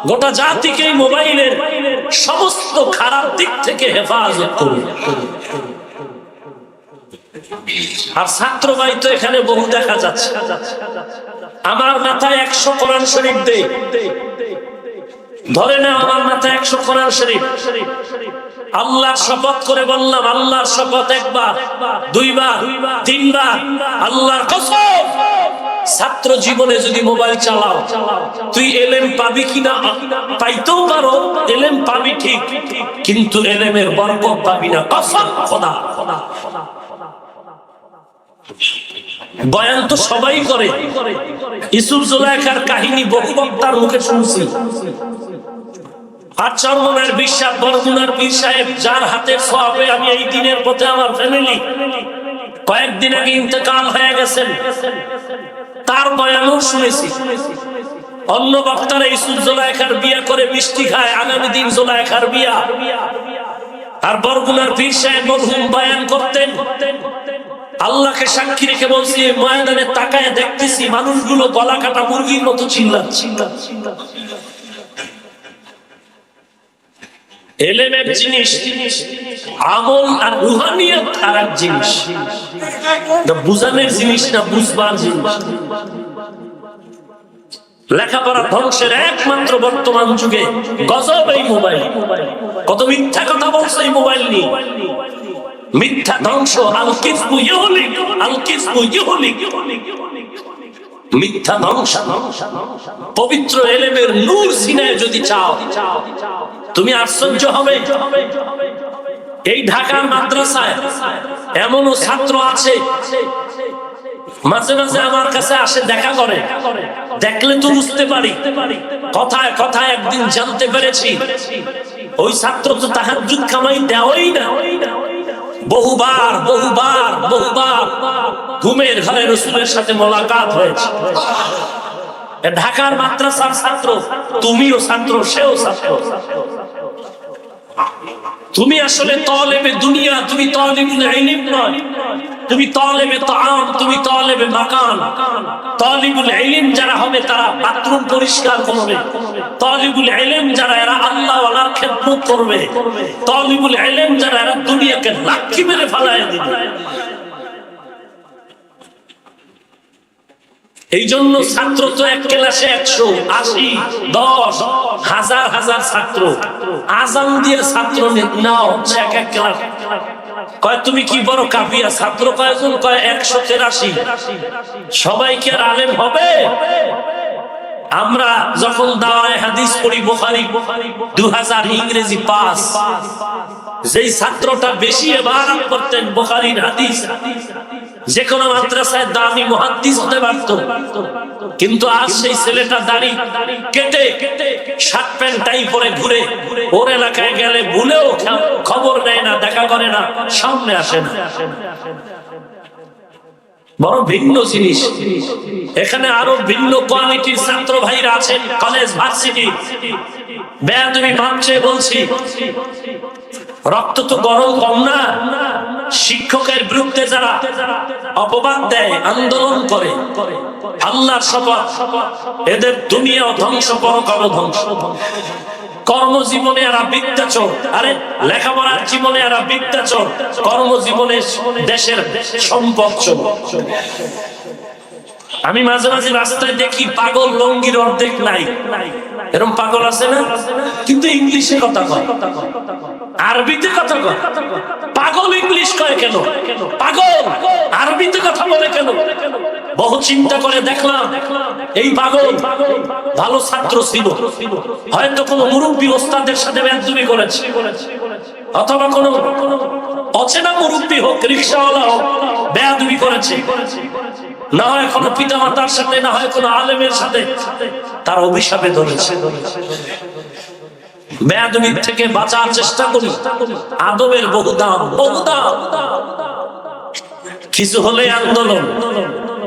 গোটা জাতিকে মোবাইলের সমস্ত খারাপ দিক থেকে হেফাজত করুন। আর ছাত্র ভাই তো এখানে বহু দেখা যাচ্ছে। আমার মাথায় 100 কোরআন শরীফ দে, ধরে না আমার মাথায় 100 কোরআন শরীফ। আল্লাহর শপথ করে বললাম, আল্লাহর শপথ, একবার, দুইবার, তিনবার, আল্লাহর কসম, ছাত্র জীবনে যদি মোবাইল চালাও তুই এলেম পাবি কিনা? পাইতেও পারো, এলেম পাবি ঠিক, কিন্তু এলেমের বরকত পাবি না। কসম খোদা। বয়ান তো সবাই করে, ইউসুফ জুলাইখার কাহিনী বহু বক্তার মুখে শুনছি। আর চরমনার বিশ্বাস, বরগুনার পীর সাহেব, যার হাতের ছোঁয়াবে আমি এই দিনের পথে, আমার ফ্যামিলি কয়েকদিন আগে ইন্তেকাল হয়ে গেছেন, তার বয়ানও শুনেছি। অন্য বক্তারা ইউসুফ জুলাইখার বিয়া করে মিষ্টি খায়, আগামী দিন জুলাইখার বিয়া। আর বরগুনার পীর সাহেব মরহুম বয়ান করতেন। আল্লাহকে সাক্ষী রেখে বলছি, ময়দানে তাকায় দেখতেছি মানুষগুলো গলা কাটা মুরগির মতো চিল্লাচ্ছে। এলেমের জিনিস, আমল আর রুহানিয়ত আর এক জিনিস, বুঝানোর জিনিস না, বুঝবার জিনিস। লেখাপড়া ধ্বংসের একমাত্র বর্তমান যুগে গজব এই মোবাইল। কত মিথ্যা কথা বলছে এই মোবাইল নিয়ে, মিথ্যা ধ্বংস। আল কিসবু ইউহলিক, আল কিসবু ইউহলিক, মিথ্যা ধ্বংস। পবিত্র এলেমের নূর সিনায় যদি চাও তুমি আশ্চর্য হবে। এই ঢাকার মাদ্রাসায় এমনও ছাত্র আছে মাঝে মাঝে আমার কাছে আসে, দেখা করে, দেখলে তো বুঝতে পারি। কথায় কথায় একদিন জানতে পেরেছি ওই ছাত্র তো তাহাজ্জুদ কামাই দেওয়াই না। বহুবার বহুবার বহুবার ঘুমের ঘরে রাসূলের সাথে মোলাকাত হয়েছে। ঢাকার মাদ্রাসার ছাত্র, তুমিও ছাত্র, সেও ছাত্র। তুমি আসলে তালেবে দুনিয়া, তুমি তালিবুল ইলম নয়, তুমি তালেবে তাআম, তুমি তালেবে মাকান। তালিবুল ইলম যারা হবে তারা বাথরুম পরিষ্কার করবে, তালিবুল ইলম যারা এরা আল্লাহ ওয়ালার খেদমত করবে, তালিবুল ইলম যারা এরা দুনিয়াকে লাঠি মেরে ফেলায় দিবে। এই জন্য ছাত্র তো এক ক্লাসে 180, 10, হাজার হাজার ছাত্র। আজান দিয়ে ছাত্র নাও এক এক ক্লাস। কয় তুমি কি বড় কাফিয়া? ছাত্র কয়জন? কয় 183। সবাই কি আর আলেম হবে? আমরা যখন দাওরায়ে হাদিস পড়ি, বুখারী 2000 ইংরেজি পাস, যেই ছাত্রটা বেশি ইবাদত করতেন বুখারীর হাদিস, যে কোনো মাদ্রাসায় দামি মুহাদ্দিস হতে পারত। কিন্তু আজ সেই ছেলেটা দাড়ি কেটে শার্ট প্যান্ট টাই পরে ঘুরে, ওর এলাকায় গেলে ভুলেও খবর নেয় না, দেখা করে না, সামনে আসে না। বড় ভিন্ন জিনিস। এখানে আরো ভিন্ন কোয়ালিটির ছাত্র ভাইরা আছেন, কলেজ ভার্সিটি। বেয়াদবি মানছে বলছি, রক্ত তো গরম কম না। শিক্ষকের বিরুদ্ধে যারা অপবাদ দেয়, আন্দোলন করে, আল্লাহর শপথ এদের দুনিয়া ধ্বংস, পরকালও ধ্বংস। কর্মজীবনে এরা বিদ্যাচর, আরে লেখাপড়ার জীবনে এরা বিদ্যাচর, কর্মজীবনে দেশের সম্পদ চোর। আমি মাঝে মাঝে রাস্তায় দেখি পাগল লঙ্গির অর্ধেক নাই, এরকম পাগল আছে না? কিন্তু ইংলিশে কথা কয়, আরবিতে কথা কয়। পাগল ইংলিশ কয় কেন? পাগল আরবিতে কথা বলে কেন? বহু চিন্তা করে দেখলাম এই পাগল ভালো ছাত্র ছিল, হয়তো কোনো মুরব্বী ওস্তাদের সাথে বেয়াদবি করেছে, অথবা কোনো অচেনা মুরব্বী হোক, রিকশাওয়ালা হোক, বেয়াদবি করেছে। না হয় কোনো পিতা মাতার সাথে, না হয় কোনো আলেমের সাথে, তার অভিশাপে ধরেছে। বেয়াদবির থেকে বাঁচার চেষ্টা করি, আদবের বহু দাম, বহু দাম। কিছু হলে আন্দোলন,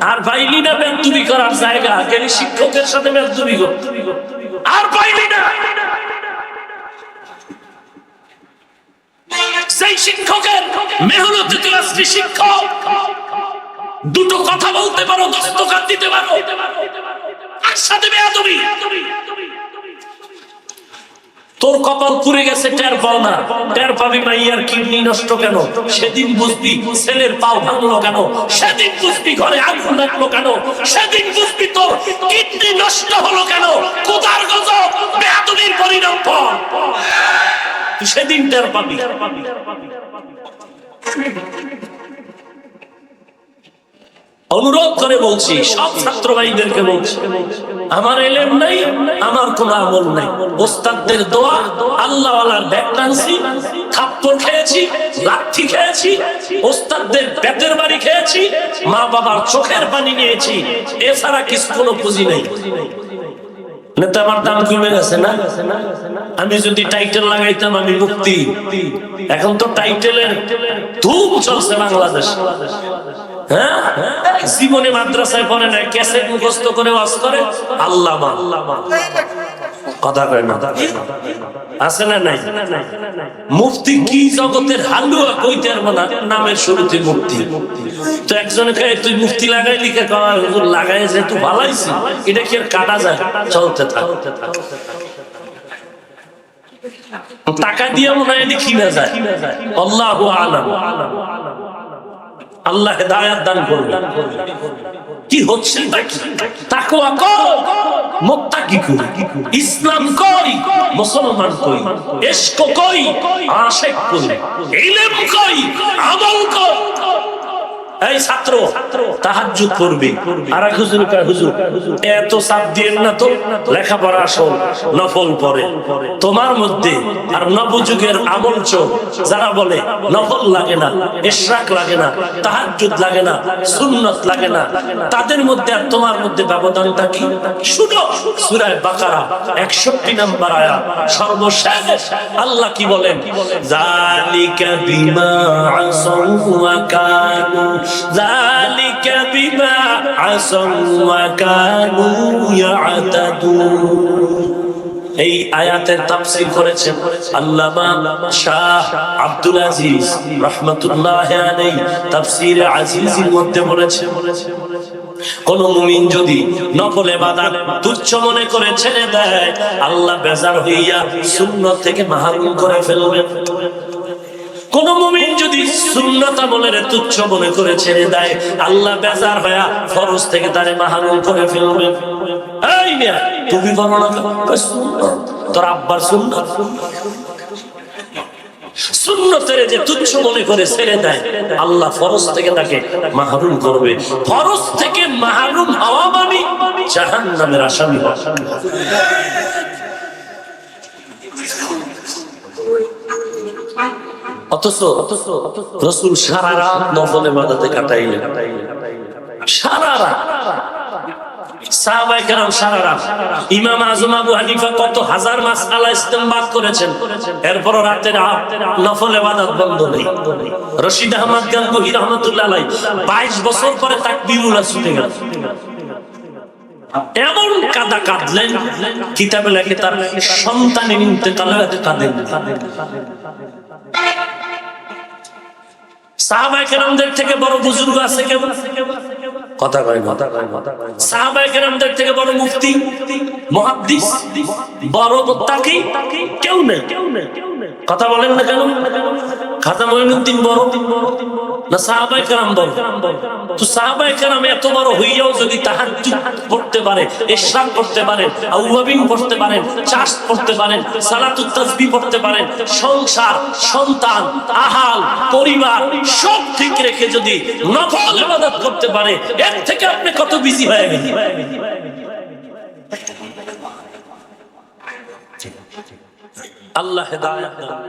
আর পাইলি না বেয়াদবি করার জায়গা, গেলি শিক্ষকের সাথে বেয়াদবি কর, আর পাইলি না সেই শিক্ষকের মেহনতে তুই আসলি শিক্ষক, দুটো কথা বলতে পারো, দস্তখত দিতে পারো, আর সাথে বেয়াদবি। তোর কপাল পুড়ে গেছে, টের পাও না। টের পাবি মাইয়ার কিডনি নষ্ট কেন, সেদিন বুঝবি। ছেলের পাও ভাঙলো কেন, সেদিন বুঝবি। ঘরে আগুন লাগলো কেন, সেদিন বুঝবি। তোর কিডনি নষ্ট হলো কেন, খোদার গজব, বেয়াদবির পরিণাম সেদিন টের পাবি। অনুরোধ করে বলছি, সব ছাত্র ভাইদেরকে বলছি, আমার এলেম নাই, আমার কোন আমল নাই। ওস্তাদদের দোয়া, আল্লাহওয়ালার ব্যাগ টানছি, থাপ্পড় খেয়েছি, লাঠি খেয়েছি, ওস্তাদদের বেতের বাড়ি খেয়েছি, মা বাবার চোখের পানি নিয়েছি, এছাড়া কিছু কোনো পুঁজি নেই। নেতা আমার দাম কমে গেছে না? আমি যদি টাইটেল লাগাইতাম আমি মুক্তি। এখন তো টাইটেলের ধুম চলছে বাংলাদেশ। হ্যাঁ, জীবনে মাদ্রাসায় পড়ে না, ক্যাসেট মুখস্থ করে ওয়াজ করে আল্লামা। কথা কয় না, আছে না নাই? মুফতি কি জগতের হালুয়া কইতে পারবো না, নামের শুরুতে মুফতি। তো একজনে কয় তুই মুফতি লাগাই লিখে লাগাই যে তুই ভালাইছি, এটা কি আর কাটা যায়? চলতে থাক, টাকা দিয়ে মনে হয় এটি কিনা যায়। আল্লাহু আলাম, আল্লাহ হেদায়েত দান করবে। কি হচ্ছে তাকওয়া কই, মুত্তাকি কই, ইসলাম কই, মুসলমান কই, ইশক কই, আশিক কই, ইলম কই, আমল কই। এই ছাত্র তাহাজ্জুদ করবে, আর হুজুর কয় হুজুর এত চাপ দিয়েন না তো, লেখাপড়া আসল, নফল পড়ে। তোমার মধ্যে আর নবযুগের আমল চোর যারা বলে নফল লাগে না, ইশরাক লাগে না, তাহাজ্জুদ লাগে না, সুন্নাত লাগে না, তাদের মধ্যে আর তোমার মধ্যে ব্যবধানটা কি? শুনো সূরা বাকারা 61 নম্বর আয়াত, সর্বশেষ আল্লাহ কি বলেন? যালিকা বিমা আসাউ ওয়া কানু, যালিকা বিমা আসাউ ওয়া কানু ইয়াতাদুন। এই আয়াতের তাফসীর করেছেন আল্লামা শাহ আব্দুল আজিজ রাহমাতুল্লাহি আলাইহি, তাফসীরে আজিজের মধ্যে বলেছেন, কোন মুমিন যদি নফল ইবাদত তুচ্ছ মনে করে ছেড়ে দেয়, আল্লাহ বেজার হইয়া সুন্নাত থেকে মাহরুম করে ফেলবেন। কোন মুমিন যদি সুন্নাত আমলের তুচ্ছ মনে করে ছেড়ে দেয়, আল্লাহ বেজার হইয়া ফরজ থেকে তারে মাহরুম করে ফেলবেন। এই মিয়া তুমি বলো না সুন্নাত, তোর আব্বার সুন্নাত, সুন্নতের যে তুচ্ছ মনে করে ছেড়ে দেয়, আল্লাহ ফরজ থেকে তাকে মাহরুম করবে। ফরজ থেকে মাহরুম হওয়া মানে জাহান্নামের আসামি হওয়া। অথচ রাসূল সারা রাত নফল ইবাদতে কাটাইলেন, সারা রাত। সাহাবায়ে কেরাম সারা রাত। ইমাম আযম আবু হানিফা কত হাজার মাসআলা ইসতিনবাত করেছেন, এরপর রাতের নফল ইবাদত বন্ধ নেই। রশিদ আহমদ গাঙ্গুহি রাহমাতুল্লাহ আলাইহি 22 বছর পরে তাকবীরুল্লাহ ছুটে গেল। এমন কাঁদা কাঁদলেন, কিতাবে লেখে তার সন্তানের ইন্তেকালে কাঁদেন। সাহাবায়ে কেরামদের থেকে বড় বুজুর্গ আছে কেউ? কথা কয় না। সাহাবায়ে কেরামদের থেকে বড় মুফতি, মুহাদ্দিস, বড় মুত্তাকি কেউ নেই। কথা বলেন না কেন? খাজা মঈনুদ্দিন বড় না সাহাবায়ে কেরাম বড়? তো সাহাবায়ে কেরাম এত বড় হইয়াও যদি তাহাজ্জুদ পড়তে পারে, ইশরাক পড়তে পারেন, আউয়াবিন পড়তে পারেন, চাষ পড়তে পারেন, সালাতুত তাসবিহ পড়তে পারেন, সংসার, সন্তান, আহাল, পরিবার সব ঠিক রেখে যদি নফল ইবাদত করতে পারে, এর থেকে আপনি কত বিজি হয়ে গেলেন। আল্লাহ হেদায়েত দান।